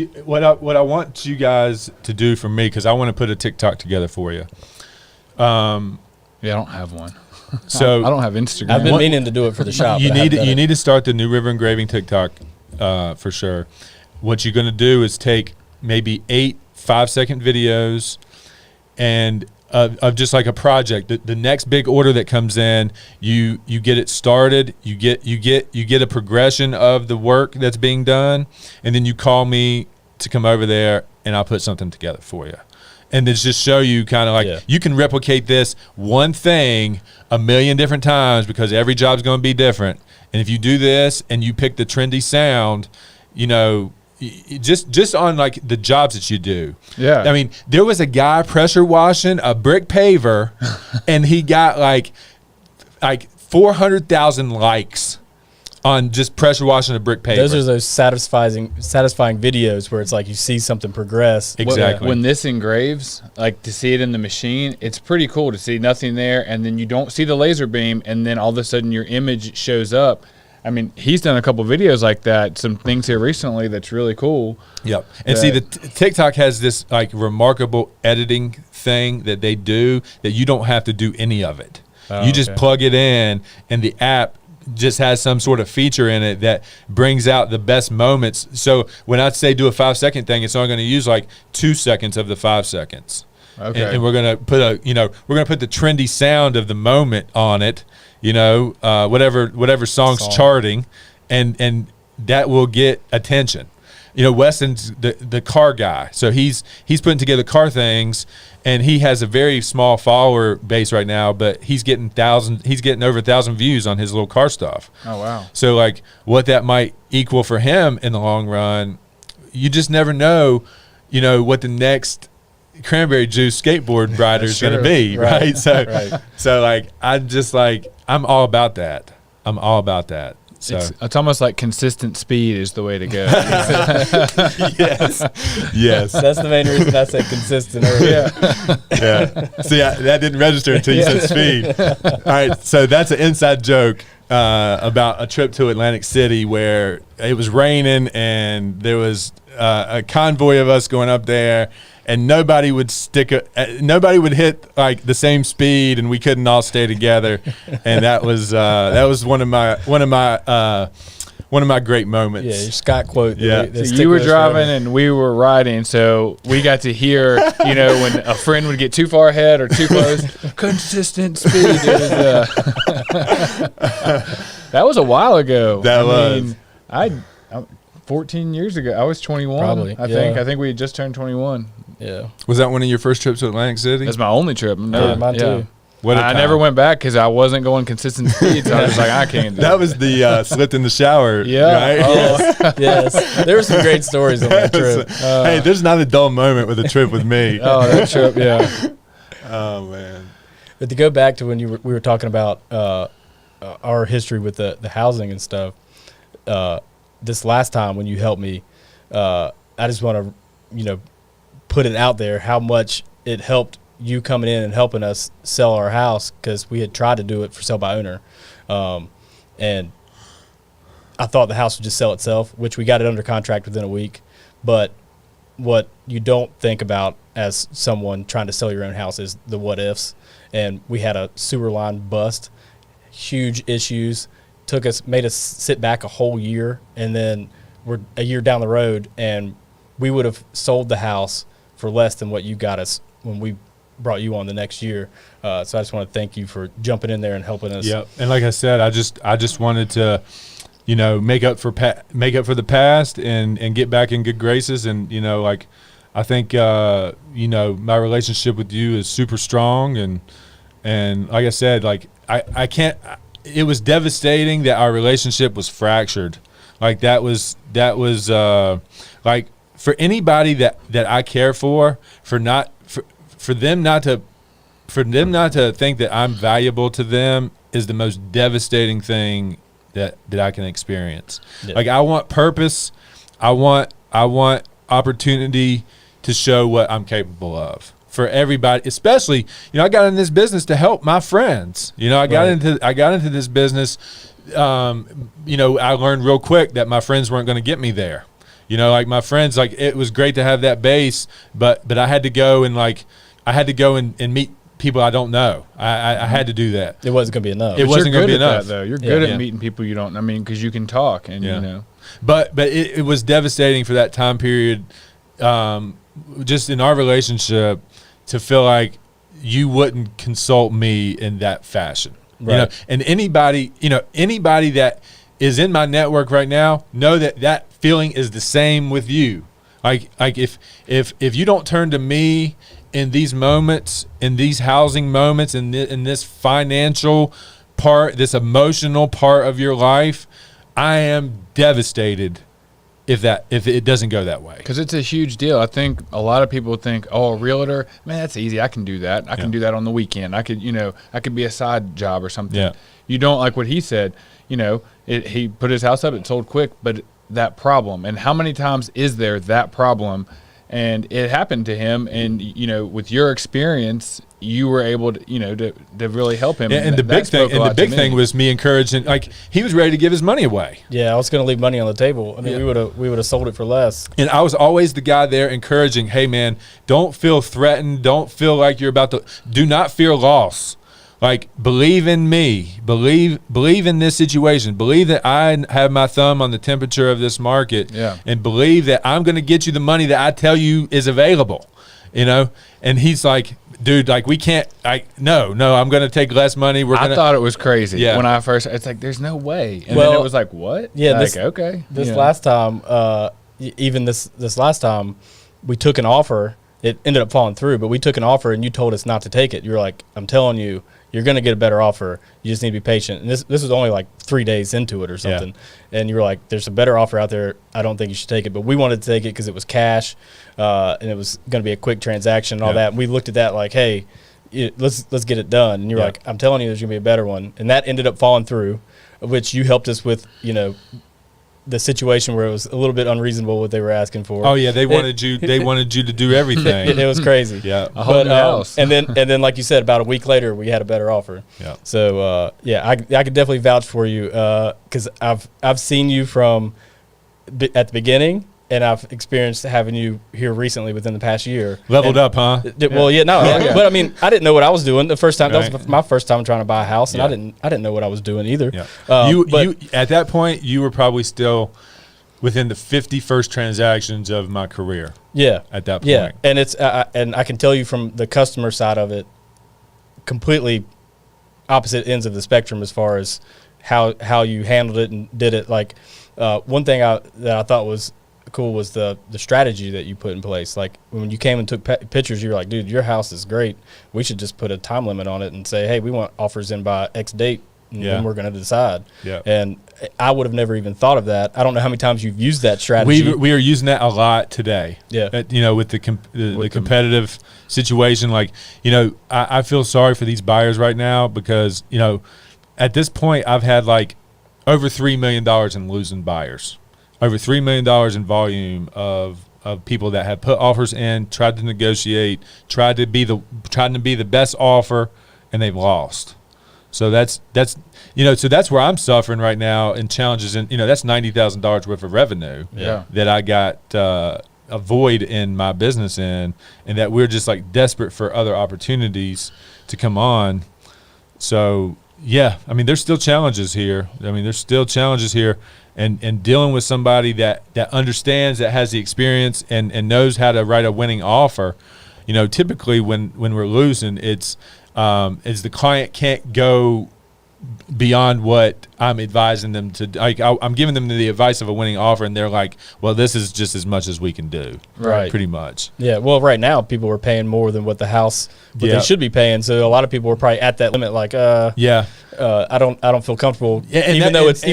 I want you guys to do for me, because I want to put a TikTok together for you. Yeah, I don't have one. So I don't have Instagram. I've been meaning to do it for the shop. You need to start the new River Engraving TikTok for sure. What you're going to do is take maybe 8 5-second videos and of just like a project. The next big order that comes in, you get it started. You get a progression of the work that's being done, and then you call me to come over there, and I'll put something together for you. And then just show you kind of like you can replicate this one thing a million different times because every job's going to be different. And if you do this and you pick the trendy sound, you know, just on like the jobs that you do. Yeah. I mean, there was a guy pressure washing a brick paver and he got like 400,000 likes on just pressure washing a brick paver. Those are those satisfying videos where it's like you see something progress. Exactly. When this engraves, like to see it in the machine, it's pretty cool to see nothing there, and then you don't see the laser beam, and then all of a sudden your image shows up. I mean, he's done a couple videos like that, some things here recently that's really cool. Yep. And see, the TikTok has this like remarkable editing thing that they do that you don't have to do any of it. You just plug it in, and the app just has some sort of feature in it that brings out the best moments. So when I say do a 5-second thing, it's only going to use like 2 seconds of the 5 seconds. Okay. And we're going to put the trendy sound of the moment on it, you know, whatever song's charting, and that will get attention. You know, Weston's the car guy, so he's putting together car things, and he has a very small follower base right now, but he's getting over 1,000 views on his little car stuff. Oh wow! So like what that might equal for him in the long run, you just never know. You know what the next cranberry juice skateboard rider is going to be, right? So so like I'm all about that. I'm all about that. So It's almost like consistent speed is the way to go. yes. That's the main reason I said consistent earlier. Yeah. See, that didn't register until you said speed. All right. So that's an inside joke about a trip to Atlantic City where it was raining and there was a convoy of us going up there, and nobody would hit like the same speed, and we couldn't all stay together. And that was one of my great moments. Yeah, your Scott quote. Yeah. So you were driving and we were riding, so we got to hear, you know, when a friend would get too far ahead or too close, consistent speed. That was a while ago. I mean, 14 years ago. I was 21. Probably. I think we had just turned 21. Yeah. Was that one of your first trips to Atlantic City? That's my only trip. Mine too. I never went back because I wasn't going consistent speeds. I was like, I can't do that. Was the slipped in the shower. Yeah. Right? Oh, yes. There were some great stories on that trip. Hey, there's not a dull moment with a trip with me. Oh, that trip, yeah. Oh man. But to go back to when we were talking about our history with the housing and stuff, this last time when you helped me, I just want to, put it out there how much it helped you coming in and helping us sell our house, because we had tried to do it for sale by owner. And I thought the house would just sell itself, which we got it under contract within a week. But what you don't think about as someone trying to sell your own house is the what ifs. And we had a sewer line bust, huge issues, made us sit back a whole year. And then we're a year down the road, and we would have sold the house for less than what you got us when we brought you on the next year. So I just want to thank you for jumping in there and helping us. Yep. And like I said, I just wanted to, make up for the past and get back in good graces. And, I think, my relationship with you is super strong. And like I said, like I can't, it was devastating that our relationship was fractured. Like that was like, for anybody that I care for them not to think that I'm valuable to them is the most devastating thing that I can experience. Yeah. Like I want purpose, I want opportunity to show what I'm capable of for everybody, especially, I got in this business to help my friends. I got into this business. I learned real quick that my friends weren't going to get me there. You know, like my friends, like it was great to have that base, but I had to go and and meet people I don't know. I had to do that. It wasn't going to be enough. It wasn't going to be enough. Though you're good at meeting people you don't. I mean, because you can talk and you know. But it was devastating for that time period, just in our relationship, to feel like you wouldn't consult me in that fashion. Right. You know, and anybody that is in my network right now know that feeling is the same with you. Like if you don't turn to me in these moments, in these housing moments, in this financial part, this emotional part of your life, I am devastated if it doesn't go that way. Because it's a huge deal. I think a lot of people think, oh, a realtor, man, that's easy. I can do that. I can do that on the weekend. I could be a side job or something. Yeah. You don't like what he said. You know, he put his house up, it sold quick, but that problem, and how many times is there that problem? And it happened to him, and you know, with your experience, you were able to, you know, to really help him. Yeah, and the big thing was me encouraging. Like, he was ready to give his money away. Yeah, I was going to leave money on the table. I mean, we would have sold it for less. And I was always the guy there encouraging, hey man, don't feel threatened. Don't feel like you're about to. Do not fear loss. Like, believe in me. Believe in this situation. Believe that I have my thumb on the temperature of this market. Yeah. And believe that I'm going to get you the money that I tell you is available. You know? And he's like, dude, like, we can't. No, I'm going to take less money. I thought it was crazy when I first. It's like, there's no way. And then it was like, what? Yeah. Like, okay. This last time, even this last time, we took an offer. It ended up falling through, but we took an offer, and you told us not to take it. You were like, I'm telling you, you're going to get a better offer. You just need to be patient. And this was only like 3 days into it or something. Yeah. And you were like, there's a better offer out there. I don't think you should take it. But we wanted to take it because it was cash, and it was going to be a quick transaction and all that. And we looked at that like, hey, let's get it done. And you're like, I'm telling you, there's going to be a better one. And that ended up falling through, which you helped us with, you know, the situation where it was a little bit unreasonable what they were asking for. Oh yeah, they wanted you to do everything. It was crazy. Yeah, a whole new house. and then like you said, about a week later we had a better offer. Yeah. So I could definitely vouch for you because I've seen you from at the beginning, and I've experienced having you here recently within the past year. Leveled up, huh? Well, yeah, no, but I mean, I didn't know what I was doing the first time. Right. That was my first time trying to buy a house, and I didn't know what I was doing either. Yeah. You at that point, you were probably still within the 50 first transactions of my career. Yeah. At that point. Yeah, and it's and I can tell you from the customer side of it, completely opposite ends of the spectrum as far as how you handled it and did it. Like one thing that I thought was cool was the strategy that you put in place. Like when you came and took pictures, you were like, dude, your house is great. We should just put a time limit on it and say, hey, we want offers in by X date, and then we're going to decide. Yeah. And I would have never even thought of that. I don't know how many times you've used that strategy. We are using that a lot today. Yeah. You know, with the competitive situation, like, you know, I feel sorry for these buyers right now because, you know, at this point I've had like over $3 million in losing buyers. Over $3 million in volume of people that have put offers in, tried to negotiate, tried to be the best offer, and they've lost. So that's you know, so that's where I'm suffering right now in challenges. And you know, that's $90,000 worth of revenue that I got a void in my business in, and that we're just like desperate for other opportunities to come on. So yeah, I mean, there's still challenges here. And dealing with somebody that understands, that has the experience and knows how to write a winning offer. You know, typically when we're losing, it's the client can't go beyond what I'm advising them to. Like, I'm giving them the advice of a winning offer, and they're like, well, this is just as much as we can do. Right. Pretty much. Yeah. Well, right now people are paying more than what they should be paying. So a lot of people are probably at that limit. Like, I don't feel comfortable. Yeah, even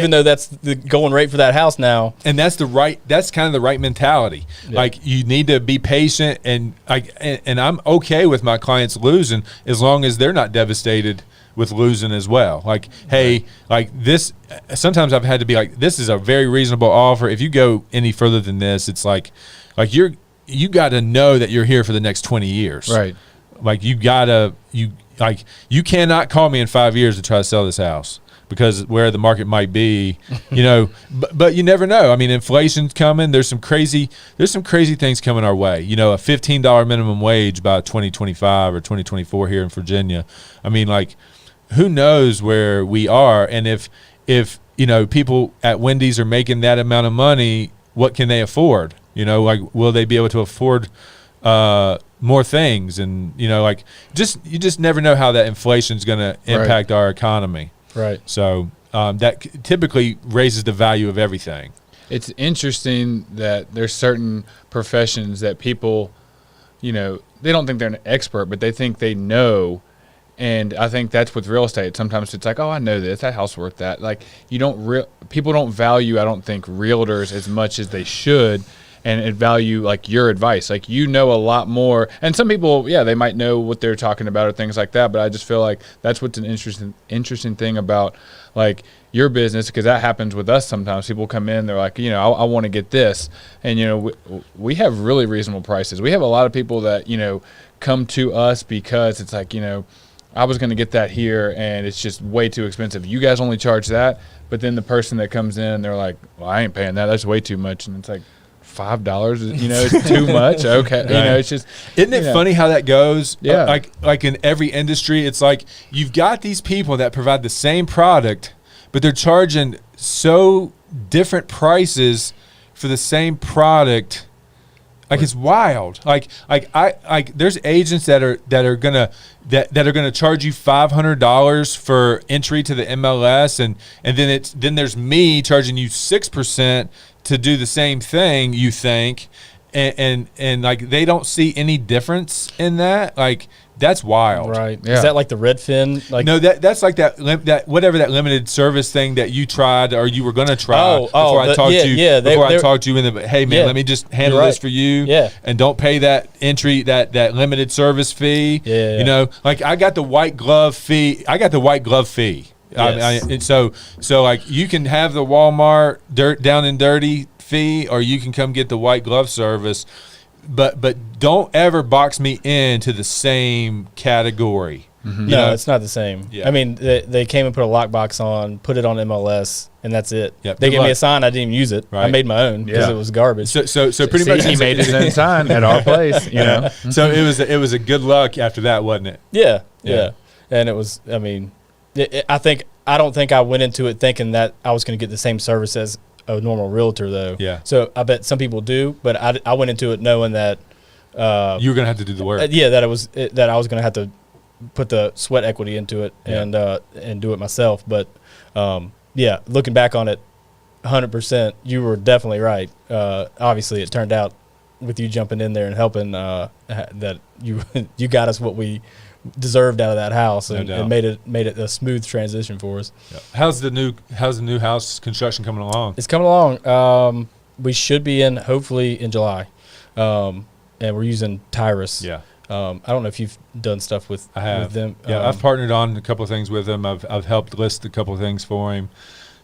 though that's the going rate for that house now. And that's kind of the right mentality. Yeah. Like, you need to be patient, and I'm okay with my clients losing as long as they're not devastated with losing as well. Like, hey, like this, sometimes I've had to be like, this is a very reasonable offer. If you go any further than this, it's like you got to know that you're here for the next 20 years. Right. Like, you cannot call me in 5 years to try to sell this house, because where the market might be, but you never know. I mean, inflation's coming. There's some crazy things coming our way. A $15 minimum wage by 2025 or 2024 here in Virginia. I mean, like, who knows where we are? And if people at Wendy's are making that amount of money, what can they afford? Like, will they be able to afford more things? And you just never know how that inflation is going to impact our economy. Right. So that typically raises the value of everything. It's interesting that there's certain professions that people, they don't think they're an expert, but they think they know. And I think that's with real estate. Sometimes it's like, oh, I know this. That house worth that. Like, people don't value, I don't think, realtors as much as they should, and value like your advice. Like, a lot more. And some people, they might know what they're talking about or things like that. But I just feel like that's what's an interesting thing about like your business, because that happens with us sometimes. People come in, they're like, I want to get this, and we have really reasonable prices. We have a lot of people that come to us because it's like I was going to get that here, and it's just way too expensive. You guys only charge that, but then the person that comes in, they're like, well, I ain't paying that. That's way too much. And it's like, $5, it's too much. Okay. Right. It's just, isn't it funny how that goes? Yeah. Like in every industry, it's like you've got these people that provide the same product, but they're charging so different prices for the same product. Like, it's wild. Like there's agents that are gonna charge you $500 for entry to the MLS, and then there's me charging you 6% to do the same thing. You think, and like they don't see any difference in that. Like, that's wild. Right. Yeah. Is that like the Redfin? Like, no, that's like that whatever that limited service thing that you tried or you were gonna try before I talked to you. Yeah, I talked to you in the hey man, let me just handle this for you. Yeah. And don't pay that entry that limited service fee. Yeah. Like I got the white glove fee. Yes. So like you can have the Walmart down and dirty fee, or you can come get the white glove service. But don't ever box me into the same category. Mm-hmm. No, it's not the same. Yeah. I mean, they came and put a lockbox on, put it on MLS, and that's it. Yep. They Good gave me luck. a sign. I didn't even use it. Right. I made my own because it was garbage. So pretty much he made his own sign at our place. So it was a good luck after that, wasn't it? Yeah. Yeah. And it was. I mean, I don't think I went into it thinking that I was going to get the same service as a normal realtor, though. Yeah. So I bet some people do, but I went into it knowing that you were gonna have to do the work. that I was going to have to put the sweat equity into it and do it myself. But looking back on it, 100%, you were definitely right. Obviously, it turned out with you jumping in there and helping that you got us what we deserved out of that house, and made it a smooth transition for us. Yeah. How's the new house construction coming along? It's coming along. We should be in hopefully in July, and we're using Tyrus. Yeah. I don't know if you've done stuff with them. Yeah, I've partnered on a couple of things with him. I've helped list a couple of things for him.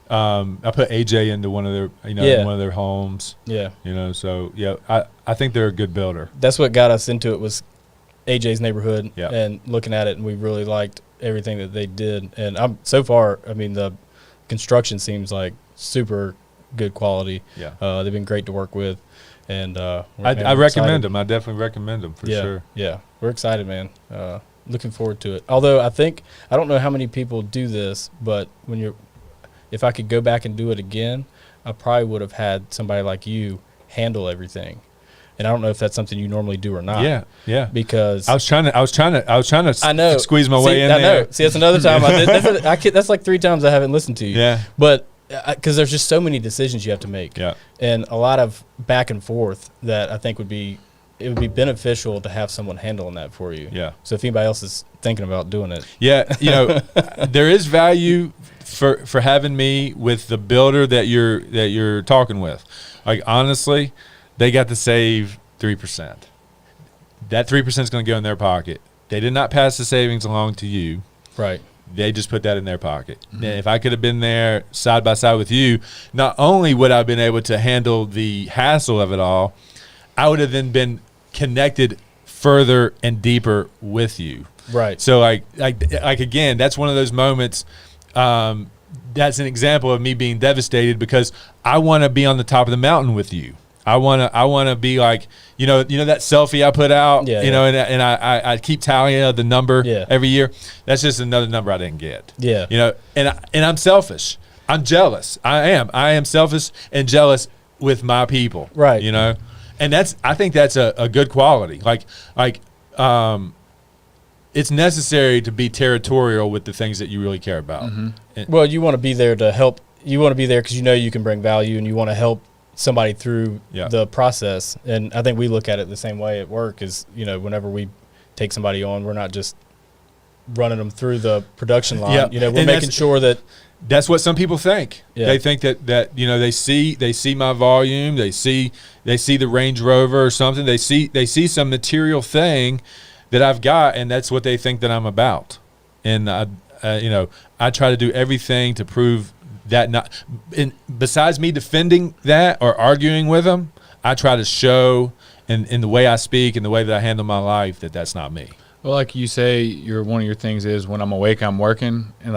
I put AJ into one of their in one of their homes. Yeah. So I think they're a good builder. That's what got us into it, was AJ's neighborhood Yeah. and looking at it, and we really liked everything that they did. And so far, I mean, the construction seems like super good quality. Yeah. They've been great to work with, and I we're recommend excited. them. I definitely recommend them for sure. Yeah, we're excited, man. Looking forward to it. Although I don't know how many people do this, but if I could go back and do it again, I probably would have had somebody like you handle everything. And I don't know if that's something you normally do or not. Yeah. Because I was trying to I know. squeeze my way in I there. know. See, that's another time I did. That's like 3 times I haven't listened to you. Yeah. But because there's just so many decisions you have to make. Yeah. And a lot of back and forth that I think would be beneficial to have someone handling that for you. Yeah. So if anybody else is thinking about doing it. Yeah, there is value for having me with the builder that you're talking with. Like, honestly, they got to save 3%. That 3% is going to go in their pocket. They did not pass the savings along to you. Right. They just put that in their pocket. Mm-hmm. And if I could have been there side by side with you, not only would I have been able to handle the hassle of it all, I would have then been connected further and deeper with you. Right. So like again, that's one of those moments that's an example of me being devastated because I want to be on the top of the mountain with you. I want to be like, you know that selfie I put out, and I keep tallying the number every year. That's just another number I didn't get. Yeah. And I'm selfish. I'm jealous. I am selfish and jealous with my people. Right. And I think that's a good quality. It's necessary to be territorial with the things that you really care about. Well, you want to be there to help. You want to be there because you can bring value, and you want to help somebody through the process. And I think we look at it the same way at work. Is whenever we take somebody on, we're not just running them through the production line. We're making sure that. That's what some people think. Yeah. They think that they see my volume, they see the Range Rover or something. They see some material thing that I've got, and that's what they think that I'm about. And I try to do everything to prove that not. And besides me defending that or arguing with them, I try to show in the way I speak and the way that I handle my life that that's not me. Well, like you say, one of your things is when I'm awake, I'm working, and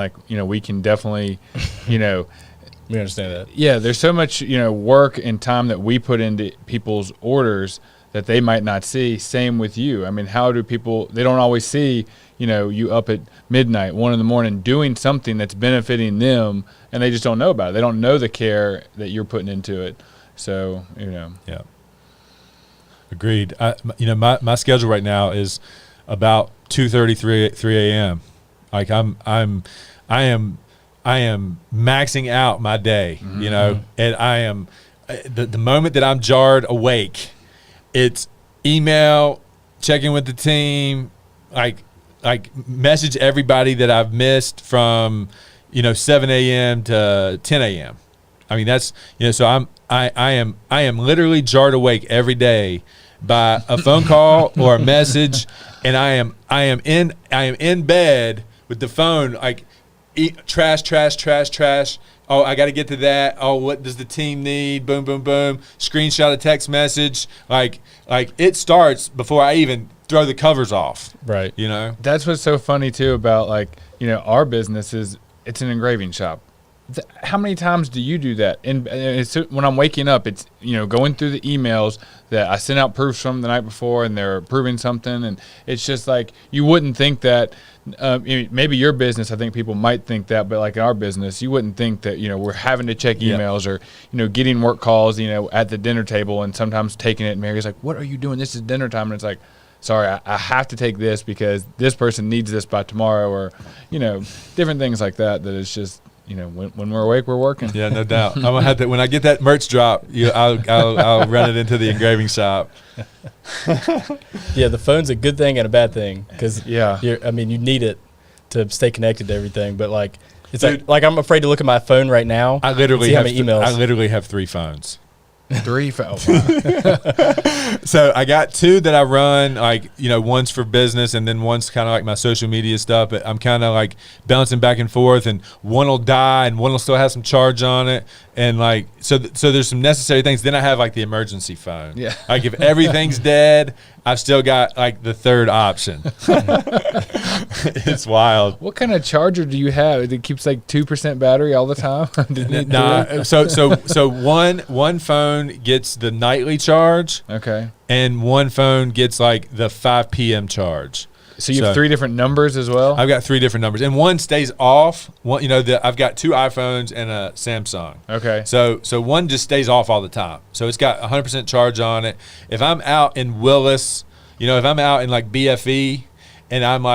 we can definitely, we understand that. Yeah, there's so much work and time that we put into people's orders that they might not see. Same with you. I mean, how do people? They don't always see you up at midnight, 1 a.m, doing something that's benefiting them, and they just don't know about it. They don't know the care that you're putting into it. So Yeah. Agreed. My schedule right now is about 2:30, 3 a.m. Like I am maxing out my day, and I am the moment that I'm jarred awake, it's email, checking with the team, like message everybody that I've missed from 7 a.m. to 10 a.m. I mean that's so I am literally jarred awake every day by a phone call or a message, and I am in bed with the phone like trash. Oh, I got to get to that. Oh, what does the team need? Boom, boom, boom. Screenshot a text message. Like it starts before I even throw the covers off. Right. That's what's so funny too about our business is it's an engraving shop. How many times do you do that? And it's when I'm waking up, it's going through the emails that I sent out proofs from the night before, and they're approving something, and it's just like you wouldn't think that. Maybe your business, I think people might think that, but like in our business, you wouldn't think that we're having to check emails or getting work calls at the dinner table, and sometimes taking it. And Mary's like, "What are you doing? This is dinner time," and it's like, sorry, I have to take this because this person needs this by tomorrow, or different things like that. That it's just. When we're awake, we're working. Yeah, no doubt. I'm gonna have to when I get that merch drop. I'll run it into the engraving shop. Yeah, the phone's a good thing and a bad thing because you need it to stay connected to everything. But it's Dude, like I'm afraid to look at my phone right now. I literally have emails. I literally have 3 phones. 3 phones. Wow. So I got 2 that I run, one's for business and then one's kind of like my social media stuff. But I'm kind of bouncing back and forth, and one will die and one will still have some charge on it. And so there's some necessary things. Then I have the emergency phone. Yeah. If everything's dead, I've still got the third option. It's wild. What kind of charger do you have? It keeps 2% battery all the time? Nah. So one phone gets the nightly charge. Okay. And one phone gets the 5 p.m. charge. So you have 3 different numbers as well? I've got 3 different numbers, and one stays off. One, I've got 2 iPhones and a Samsung. Okay. So one just stays off all the time. So it's got 100% charge on it. If I'm out in Willis, if I'm out in BFE, and I'm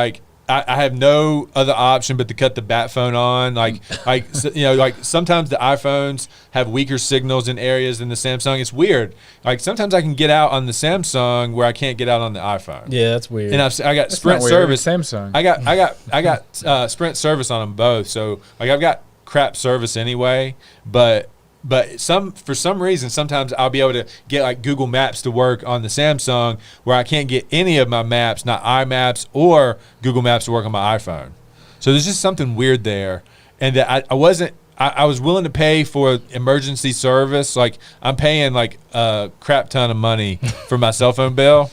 I have no other option but to cut the bat phone on. Sometimes the iPhones have weaker signals in areas than the Samsung. It's weird. Sometimes I can get out on the Samsung where I can't get out on the iPhone. Yeah, that's weird. And I got Sprint service. Samsung. I got Sprint service on them both. So I've got crap service anyway, but for some reason, sometimes I'll be able to get Google Maps to work on the Samsung where I can't get any of my maps, not iMaps or Google Maps to work on my iPhone. So there's just something weird there. And that I was willing to pay for emergency service. I'm paying a crap ton of money for my cell phone bill.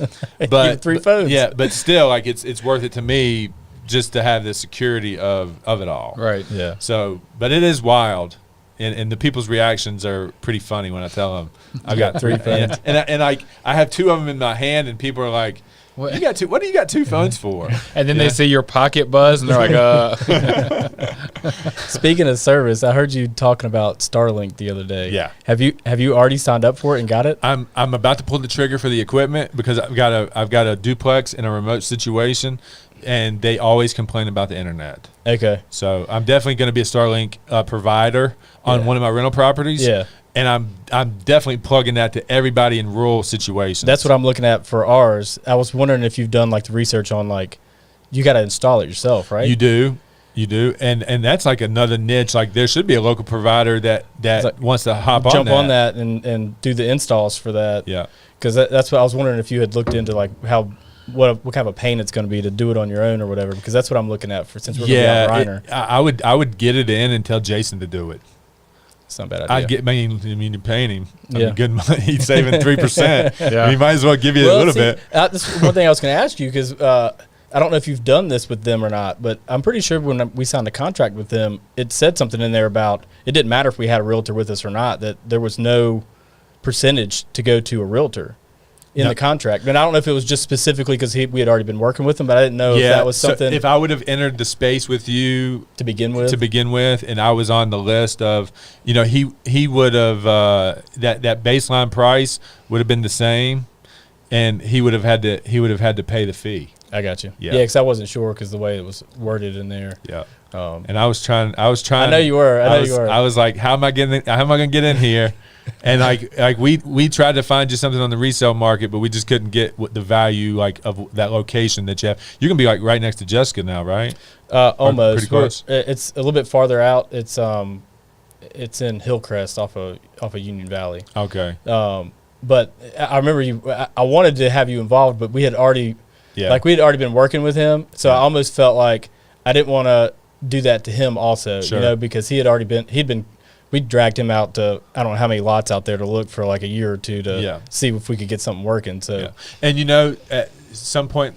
But 3 phones. Yeah, but still it's worth it to me just to have the security of it all. Right. Yeah. So, but it is wild. And the people's reactions are pretty funny when I tell them I've got 3 phones, and I have 2 of them in my hand, and people are like, "What? You got 2? What do you got 2 phones for?" And then they see your pocket buzz, and they're like, Speaking of service, I heard you talking about Starlink the other day. Yeah. Have you already signed up for it and got it? I'm about to pull the trigger for the equipment because I've got a duplex in a remote situation, and they always complain about the internet. Okay. So I'm definitely going to be a Starlink provider on one of my rental properties. Yeah. And I'm definitely plugging that to everybody in rural situations. That's what I'm looking at for ours. I was wondering if you've done like the research on like, you got to install it yourself, right? You do. And that's like another niche. Like there should be a local provider that like, wants to jump on that and do the installs for that. Yeah. Because that's what I was wondering if you had looked into, like what kind of a pain it's going to be to do it on your own or whatever. Because that's what I'm looking at for, since we're going to be out Reiner. I would get it in and tell Jason to do it. It's not a bad idea. I'd get, I mean, you're paying him. Yeah. Good money. He's saving 3%. Yeah. He might as well give you a little bit. This is one thing I was going to ask you, because I don't know if you've done this with them or not, but I'm pretty sure when we signed a contract with them, it said something in there about it didn't matter if we had a realtor with us or not, that there was no percentage to go to a realtor in the contract. And I don't know if it was just specifically because we had already been working with them, but I didn't know if that was something. So if I would have entered the space with you to begin with, and I was on the list of, he would have that baseline price would have been the same, and he would have had to pay the fee. I got you. Yeah, because I wasn't sure because the way it was worded in there. Yeah. And I was trying. I know you were. I was like, how am I going to get in here? And like we tried to find you something on the resale market, but we just couldn't get the value of that location that you have. You're gonna be like right next to Jessica now, right? Almost. Pretty close. It's a little bit farther out. It's in Hillcrest off of Union Valley. Okay. But I remember I wanted to have you involved, but we had already been working with him, so I almost felt like I didn't want to do that to him also, Sure. because we dragged him out to, I don't know how many lots out there to look for like a year or two to see if we could get something working. So, and at some point,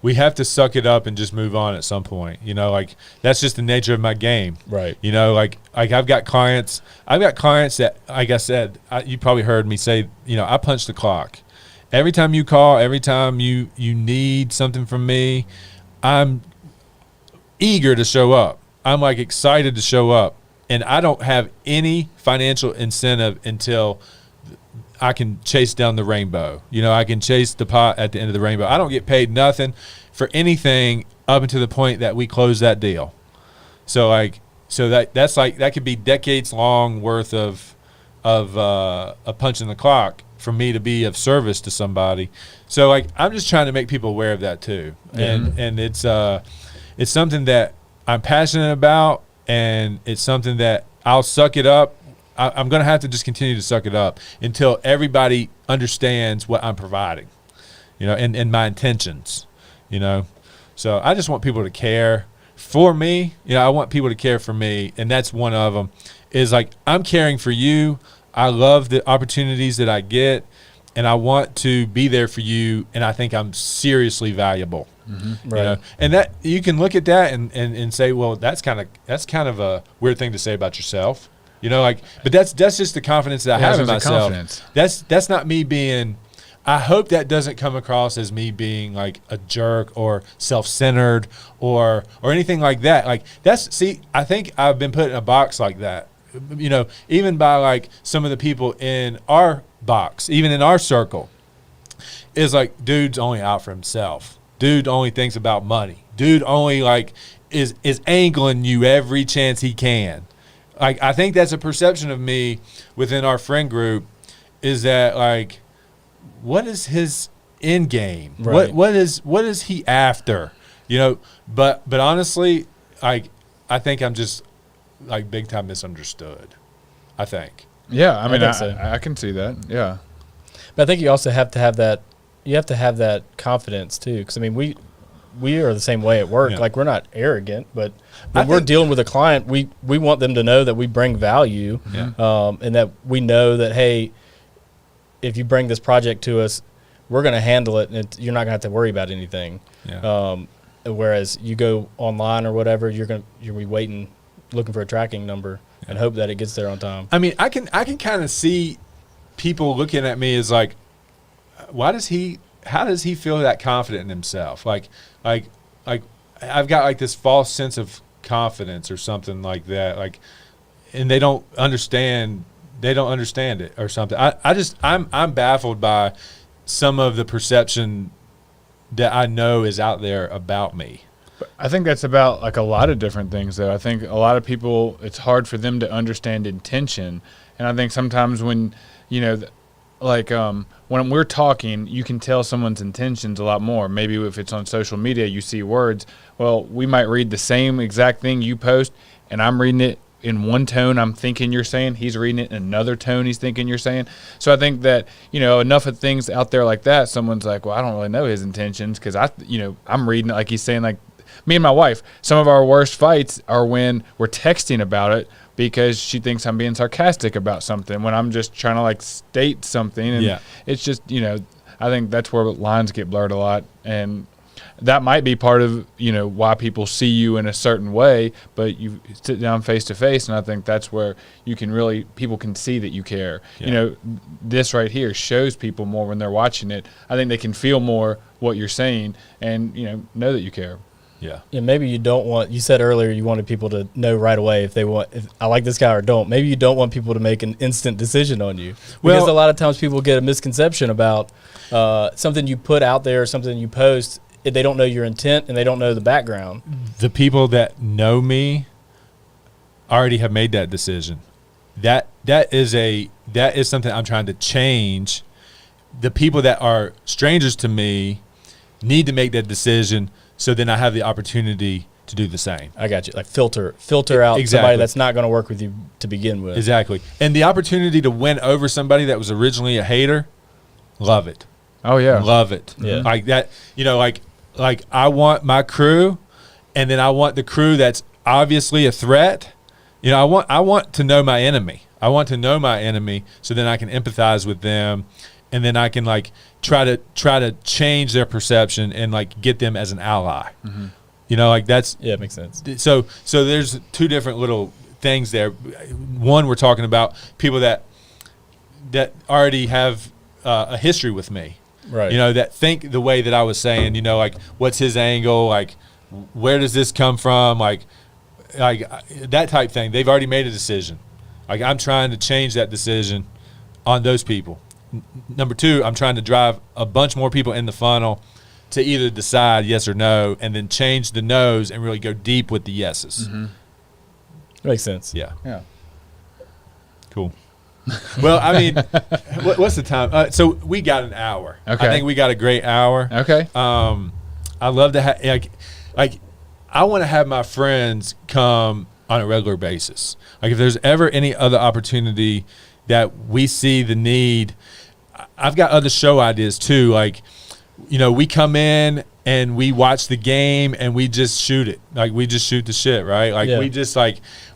we have to suck it up and just move on at some point. Like that's just the nature of my game. Right. Like I've got clients that, like I said, you probably heard me say, I punch the clock. Every time you call, every time you need something from me, I'm eager to show up. I'm like excited to show up. And I don't have any financial incentive until I can chase down the rainbow. I can chase the pot at the end of the rainbow. I don't get paid nothing for anything up until the point that we close that deal. So that's like that could be decades long worth of a punch in the clock for me to be of service to somebody. So I'm just trying to make people aware of that too. Mm-hmm. And it's something that I'm passionate about. And it's something that I'll suck it up. I'm going to have to just continue to suck it up until everybody understands what I'm providing, and my intentions, So I just want people to care for me. I want people to care for me, and that's one of them. Is like I'm caring for you. I love the opportunities that I get, and I want to be there for you. And I think I'm seriously valuable. Mm-hmm. Right. And that you can look at that and say, well, that's kind of a weird thing to say about yourself, but that's just the confidence that I have in myself. That's not me being. I hope that doesn't come across as me being like a jerk or self-centered or anything like that. Like I think I've been put in a box like that, even by like some of the people in our box, even in our circle, is like dude's only out for himself. Dude only thinks about money. Dude only is angling you every chance he can. I think that's a perception of me within our friend group, is that what is his end game? Right. What is he after? But honestly, I think I'm just big time misunderstood. I think. Yeah, I mean so. I can see that. Yeah. But I think you also have to have that. You have to have that confidence too, because I mean we are the same way at work. Yeah. We're not arrogant, but when we're dealing with a client, we want them to know that we bring value, and that we know that, hey, if you bring this project to us, we're going to handle it, and you're not going to have to worry about anything. Yeah. Whereas you go online or whatever, you're be waiting, looking for a tracking number and hope that it gets there on time. I mean, I can kind of see people looking at me as like, how does he feel that confident in himself? Like I've got like this false sense of confidence or something like that. Like, and they don't understand it or something. I'm baffled by some of the perception that I know is out there about me. I think that's about like a lot of different things, though. I think a lot of people, it's hard for them to understand intention. And I think sometimes when, when we're talking, you can tell someone's intentions a lot more. Maybe if it's on social media, you see words. Well, we might read the same exact thing you post, and I'm reading it in one tone I'm thinking you're saying. He's reading it in another tone he's thinking you're saying. So I think that, enough of things out there like that, someone's like, well, I don't really know his intentions because I'm reading it like he's saying, like, me and my wife, some of our worst fights are when we're texting about it because she thinks I'm being sarcastic about something when I'm just trying to like state something. And it's just, I think that's where lines get blurred a lot. And that might be part of, why people see you in a certain way, but you sit down face to face. And I think that's where people can see that you care. Yeah. This right here shows people more when they're watching it. I think they can feel more what you're saying and, know that you care. Yeah. Yeah, maybe you don't want, you said earlier you wanted people to know right away if I like this guy or don't. Maybe you don't want people to make an instant decision on you. Because a lot of times people get a misconception about something you put out there or something you post. They don't know your intent and they don't know the background. The people that know me already have made that decision. That is something I'm trying to change. The people that are strangers to me need to make that decision. So then I have the opportunity to do the same. I got you. Like filter out somebody that's not going to work with you to begin with. Exactly. And the opportunity to win over somebody that was originally a hater, love it. Oh, yeah. Love it. Yeah. Like that, like I want my crew, and then I want the crew that's obviously a threat. I want to know my enemy. I want to know my enemy so then I can empathize with them. And then I can like try to change their perception and like get them as an ally. Mm-hmm. That's it makes sense. So there's two different little things there. One, we're talking about people that already have a history with me, right? That think the way that I was saying. Like what's his angle? Like where does this come from? Like that type thing. They've already made a decision. Like I'm trying to change that decision on those people. Number two, I'm trying to drive a bunch more people in the funnel to either decide yes or no, and then change the no's and really go deep with the yeses. Mm-hmm. Makes sense. Yeah. Cool. Well, I mean, what's the time? So we got an hour. Okay. I think we got a great hour. Okay. I love to have like I want to have my friends come on a regular basis. Like if there's ever any other opportunity that we see the need, I've got other show ideas too. Like, we come in and we watch the game and we just shoot it. Like we just shoot the shit, right? Like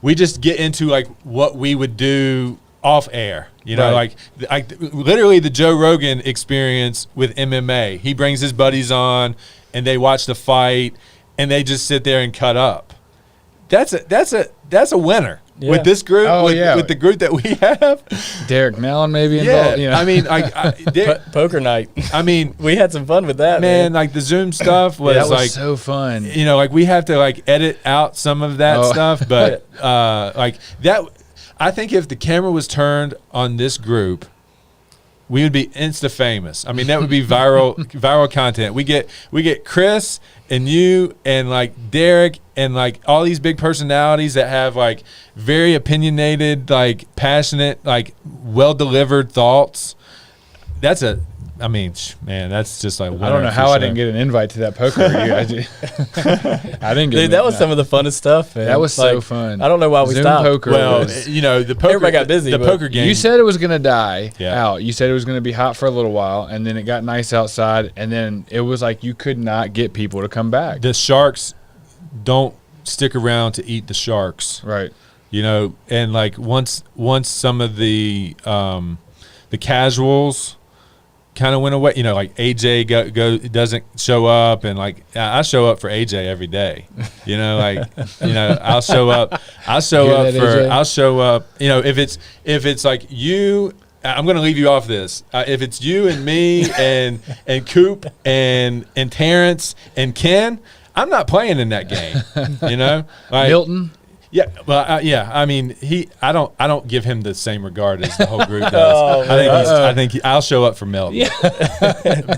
we just get into like what we would do off air. Right. like literally the Joe Rogan experience with MMA. He brings his buddies on and they watch the fight and they just sit there and cut up. That's a winner. Yeah. With this group, with the group that we have, Derek Mellon maybe involved. I mean, poker night. I mean, we had some fun with that, man. Like the Zoom stuff was, that was like so fun. Like we have to like edit out some of that stuff, but like that. I think if the camera was turned on this group, we would be insta famous. I mean, that would be viral content. We get Chris and you and like Derek and like all these big personalities that have like very opinionated, like passionate, like well delivered thoughts. That's man, that's just like, I don't know how I didn't get an invite to that poker review. I didn't get. Dude, that was some of the funnest stuff, man. That was so fun. I don't know why we Zoom stopped. Poker the poker. Everybody got busy. The poker game. You said it was going to die out. You said it was going to be hot for a little while, and then it got nice outside, and then it was like you could not get people to come back. The sharks don't stick around to eat the sharks, right? And like once some of the casuals kind of went away. You know, like AJ doesn't show up, and like I show up for AJ every day. You know, like I'll show up. I'll show up. You know, if it's like you. I'm going to leave you off this. If it's you and me and Coop and Terrence and Ken, I'm not playing in that game. You know, like, Milton. Yeah, well, yeah. I mean, I don't give him the same regard as the whole group does. I think I'll show up for Milton. Yeah.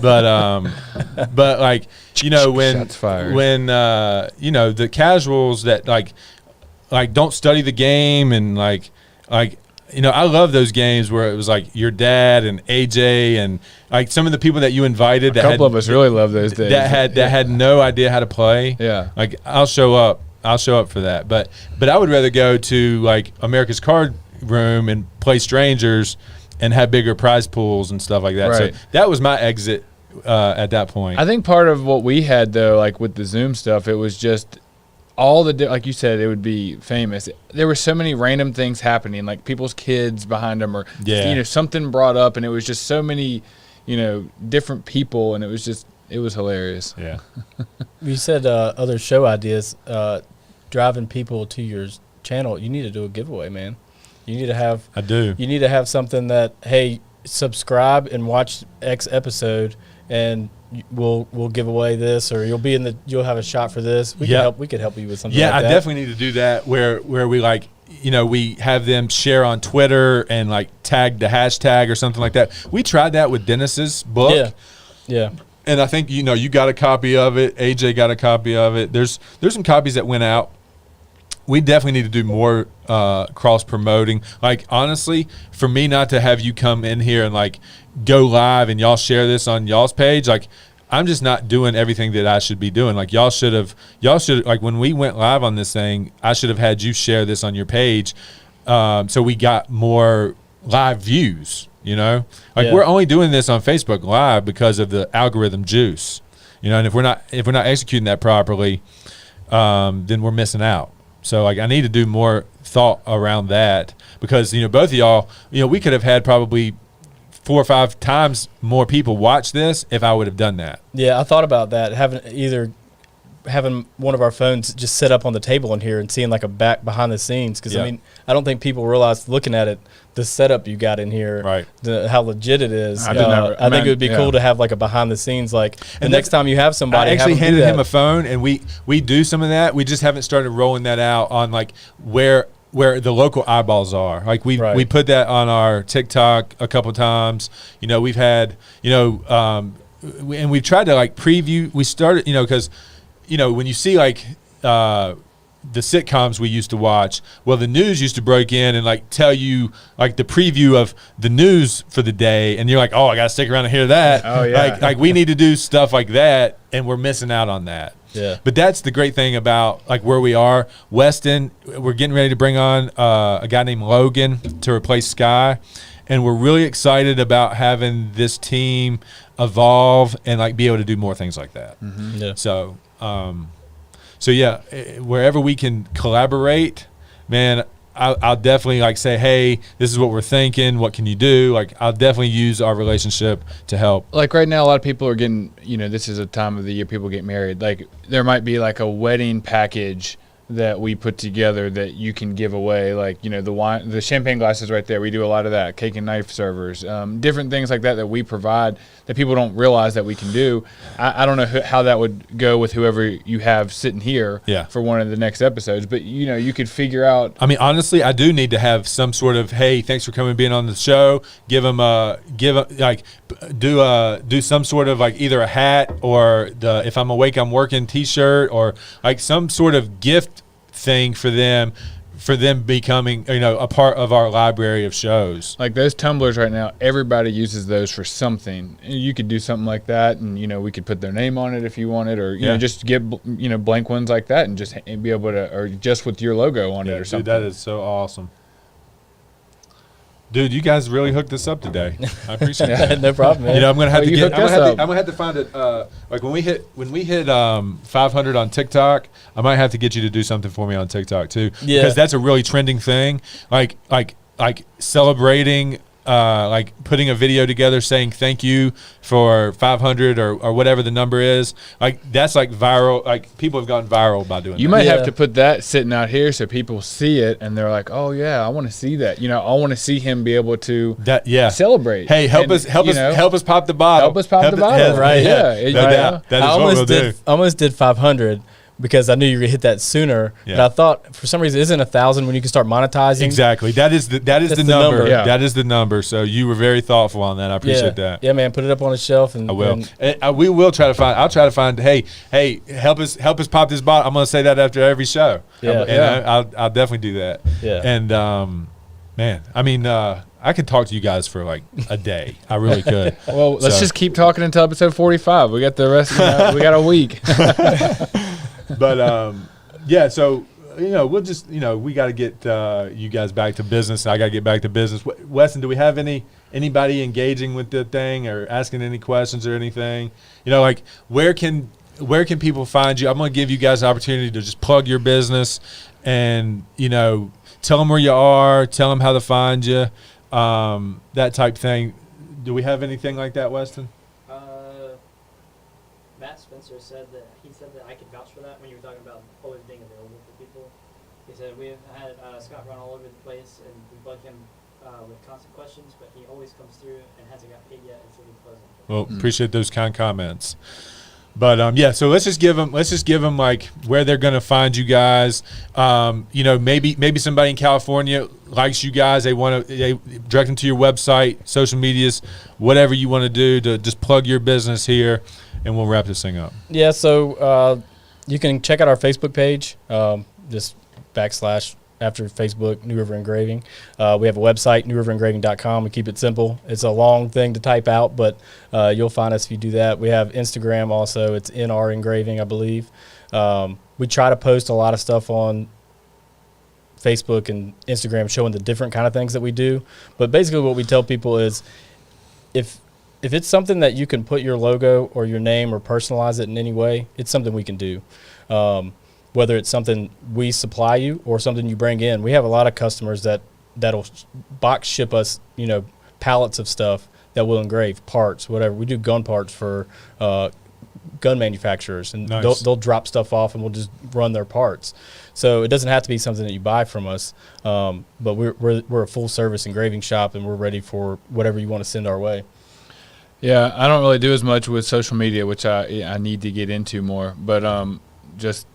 but like when the casuals that like don't study the game and like. I love those games where it was like your dad and AJ and like some of the people that you invited. A couple of us really love those days. That had no idea how to play. Yeah. Like I'll show up for that. But I would rather go to like America's Card Room and play strangers and have bigger prize pools and stuff like that. Right. So that was my exit at that point. I think part of what we had though, like with the Zoom stuff, it was just all the like you said, it would be famous. There were so many random things happening, like people's kids behind them, or something brought up, and it was just so many, different people, and it was hilarious. Yeah. You said other show ideas, driving people to your channel. You need to do a giveaway, man. You need to have. I do. You need to have something that, hey, subscribe and watch X episode, and we'll give away this, or you'll have a shot for this. We could help you with something. Yeah, like that. I definitely need to do that. Where we like, we have them share on Twitter and like tag the hashtag or something like that. We tried that with Dennis's book. Yeah. And I think you got a copy of it. AJ got a copy of it. There's some copies that went out. We definitely need to do more cross promoting. Like honestly, for me not to have you come in here and like go live and y'all share this on y'all's page, like I'm just not doing everything that I should be doing. Like y'all should like when we went live on this thing, I should have had you share this on your page, so we got more live views. We're only doing this on Facebook Live because of the algorithm juice. And if we're not executing that properly, then we're missing out. So like I need to do more thought around that because both of y'all, we could have had probably 4 or 5 times more people watch this if I would have done that. Yeah, I thought about that, having one of our phones just set up on the table in here and seeing like a behind the scenes, because I mean, I don't think people realize looking at it, the setup you got in here, right? How legit it is. I think it would be cool to have like a behind the scenes, like the next time you have somebody. I actually handed him a phone, and we do some of that. We just haven't started rolling that out on like where the local eyeballs are. Like we put that on our TikTok a couple times. We've had and we've tried to like preview. We started because when you see like the sitcoms we used to watch, well, the news used to break in and like tell you like the preview of the news for the day, and you're like, oh, I gotta stick around and hear that. Oh yeah. Like we need to do stuff like that, and we're missing out on that. Yeah. But that's the great thing about like where we are. Weston, we're getting ready to bring on a guy named Logan to replace Sky, and we're really excited about having this team evolve and like be able to do more things like that. Mm-hmm. Yeah. So yeah, wherever we can collaborate, man, I'll definitely like say, hey, this is what we're thinking. What can you do? Like, I'll definitely use our relationship to help. Like right now, a lot of people are getting, this is a time of the year people get married. Like there might be like a wedding package that we put together that you can give away, like the wine, the champagne glasses right there. We do a lot of that, cake and knife servers, different things like that we provide that people don't realize that we can do. I don't know how that would go with whoever you have sitting here for one of the next episodes, but you could figure out. I mean, honestly, I do need to have some sort of, hey, thanks for coming and being on the show. Do some sort of like either a hat or the if I'm awake I'm working T-shirt, or like some sort of gift thing for them becoming a part of our library of shows. Like those tumblers right now, everybody uses those for something. You could do something like that, and we could put their name on it if you wanted, or just get blank ones like that and just be able to, or just with your logo on it or something. Dude, that is so awesome. Dude, you guys really hooked us up today. I appreciate it. No problem, man. I'm gonna have I'm gonna have to find it. Like when we hit 500 on TikTok, I might have to get you to do something for me on TikTok too. Yeah. Because that's a really trending thing. Like celebrating like putting a video together saying thank you for 500 or whatever the number is. Like that's like viral. Like people have gone viral by doing. You that. might have to put that sitting out here so people see it and they're like, oh yeah, I want to see that. I want to see him be able to celebrate. Hey, help us pop the bottle. Help us pop the bottle. Right? Yeah. No doubt. That is what we'll do. I almost did 500. Because I knew you were gonna hit that sooner, and I thought for some reason isn't 1,000 when you can start monetizing. Exactly, that is the number. Yeah. That is the number. So you were very thoughtful on that. I appreciate that. Yeah, man, put it up on the shelf, and I will. And we will try to find. I'll try to find. Hey, help us pop this bottle. I'm gonna say that after every show. Yeah, and I'll definitely do that. Yeah, and man, I mean. I could talk to you guys for like a day. I really could. Well, let's just keep talking until episode 45. We got the rest. We got a week. But yeah, so we'll just we got to get you guys back to business. I got to get back to business. Weston, do we have anybody engaging with the thing or asking any questions or anything? Like where can people find you? I'm going to give you guys an opportunity to just plug your business and tell them where you are, tell them how to find you, that type thing. Do we have anything like that, Weston? Matt Spencer said that I could vouch for that when you were talking about always being available for people. He said we've had Scott run all over the place and we bug him with constant questions, but he always comes through and hasn't got paid yet. It's really pleasant. Well, appreciate those kind comments. But yeah, so let's just give them like where they're gonna find you guys. Maybe somebody in California likes you guys. They direct them to your website, social medias, whatever you want to do to just plug your business here, and we'll wrap this thing up. Yeah, so you can check out our Facebook page, just / after Facebook, New River Engraving. We have a website, newriverengraving.com. We keep it simple. It's a long thing to type out, but you'll find us if you do that. We have Instagram also. It's NR Engraving, I believe. We try to post a lot of stuff on Facebook and Instagram showing the different kind of things that we do. But basically what we tell people is if it's something that you can put your logo or your name or personalize it in any way, it's something we can do. Whether it's something we supply you or something you bring in. We have a lot of customers that'll box ship us, pallets of stuff that will engrave parts, whatever. We do gun parts for gun manufacturers, and nice. they'll drop stuff off, and we'll just run their parts. So it doesn't have to be something that you buy from us, but we're a full service engraving shop, and we're ready for whatever you want to send our way. Yeah, I don't really do as much with social media, which I need to get into more, but just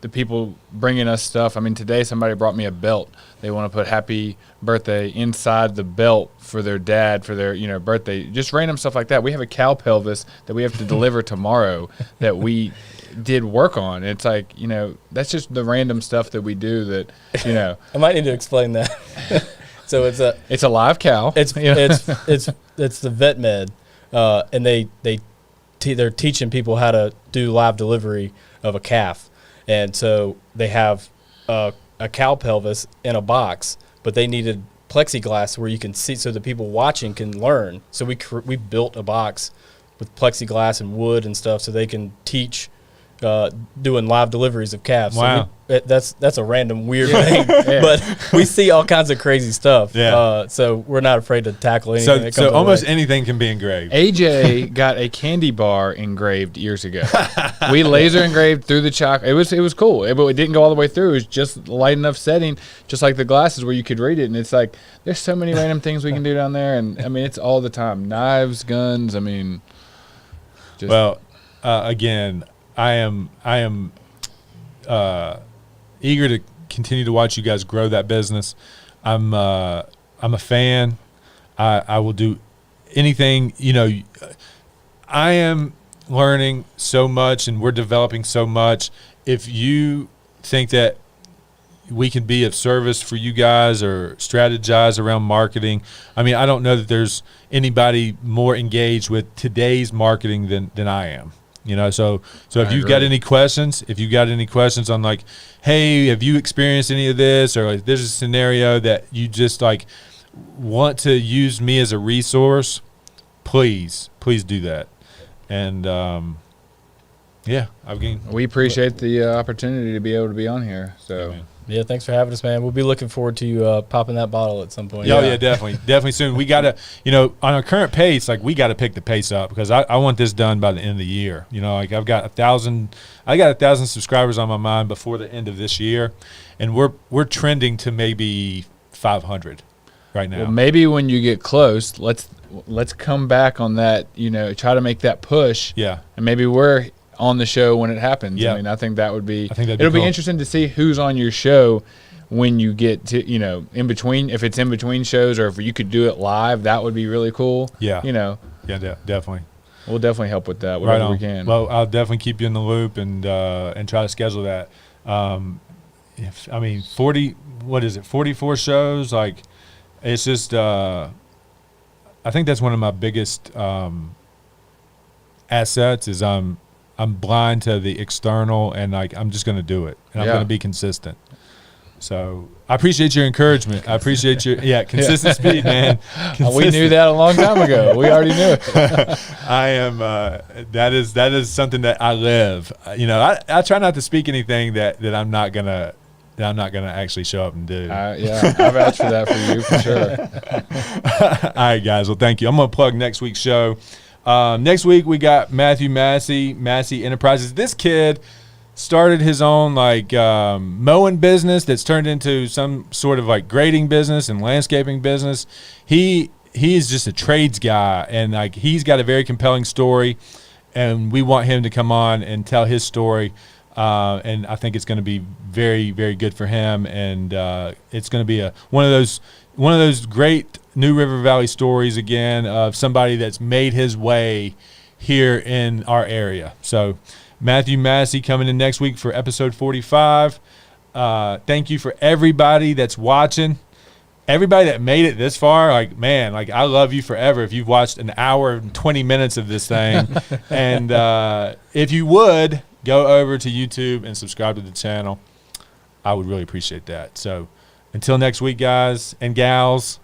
the people bringing us stuff. I mean, today somebody brought me a belt. They want to put happy birthday inside the belt for their dad for their birthday. Just random stuff like that. We have a cow pelvis that we have to deliver tomorrow that we did work on. It's like that's just the random stuff that we do that I might need to explain that. So it's a live cow. It's the vet med, and they're teaching people how to do live delivery of a calf. And so they have a cow pelvis in a box, but they needed plexiglass where you can see so the people watching can learn. So we built a box with plexiglass and wood and stuff so they can teach doing live deliveries of calves. Wow. So that's a random weird thing, but we see all kinds of crazy stuff. Yeah. So we're not afraid to tackle anything. that comes So our almost way. anything can be engraved. AJ got a candy bar engraved years ago. We laser engraved through the chocolate. It was cool. It didn't go all the way through. It was just light enough setting, just like the glasses where you could read it. And it's like there's so many random things we can do down there. And I mean, it's all the time. Knives, guns. I mean, again, I am eager to continue to watch you guys grow that business. I'm a fan. I will do anything. I am learning so much, and we're developing so much. If you think that we can be of service for you guys or strategize around marketing, I mean, I don't know that there's anybody more engaged with today's marketing than I am. So if you've got any questions, on like, hey, have you experienced any of this, or like there's a scenario that you just like want to use me as a resource, please do that. And Yeah, I mean, We appreciate the opportunity to be able to be on here. So Yeah, thanks for having us, man. We'll be looking forward to you popping that bottle at some point. yeah, definitely soon. We gotta, on our current pace, like we gotta pick the pace up because I want this done by the end of the year. Like I've got 1,000 subscribers on my mind before the end of this year, and we're trending to maybe 500 right now. well, maybe when you get close, let's come back on that. Try to make that push. Yeah. And maybe we're on the show when it happens. Yeah. I mean, I think that would be. I think that'd be it'll be cool. interesting to see who's on your show when you get to in between. If it's in between shows, or if you could do it live, that would be really cool. Yeah. Yeah, Definitely. we'll definitely help with that. Right Whatever on. we can. Well, I'll definitely keep you in the loop and try to schedule that. 44 shows, like it's just I think that's one of my biggest assets is I'm blind to the external, and like I'm just going to do it, and I'm Yeah. going to be consistent. So I appreciate your encouragement. I appreciate your consistent speed, man. We knew that a long time ago. We already knew it. I am. That is something that I live. I try not to speak anything that I'm not gonna actually show up and do. Yeah, I vouch for that for you for sure. All right, guys. Well, thank you. I'm gonna plug next week's show. Next week we got Matthew Massey Enterprises. This kid started his own mowing business that's turned into some sort of like grading business and landscaping business. He is just a trades guy, and like he's got a very compelling story, and we want him to come on and tell his story. And I think it's going to be very, very good for him, and it's going to be one of those great New River Valley stories again of somebody that's made his way here in our area. So Matthew Massey coming in next week for episode 45. Thank you for everybody that's watching. Everybody that made it this far, I love you forever if you've watched an hour and 20 minutes of this thing. And if you would, go over to YouTube and subscribe to the channel. I would really appreciate that. So until next week, guys and gals,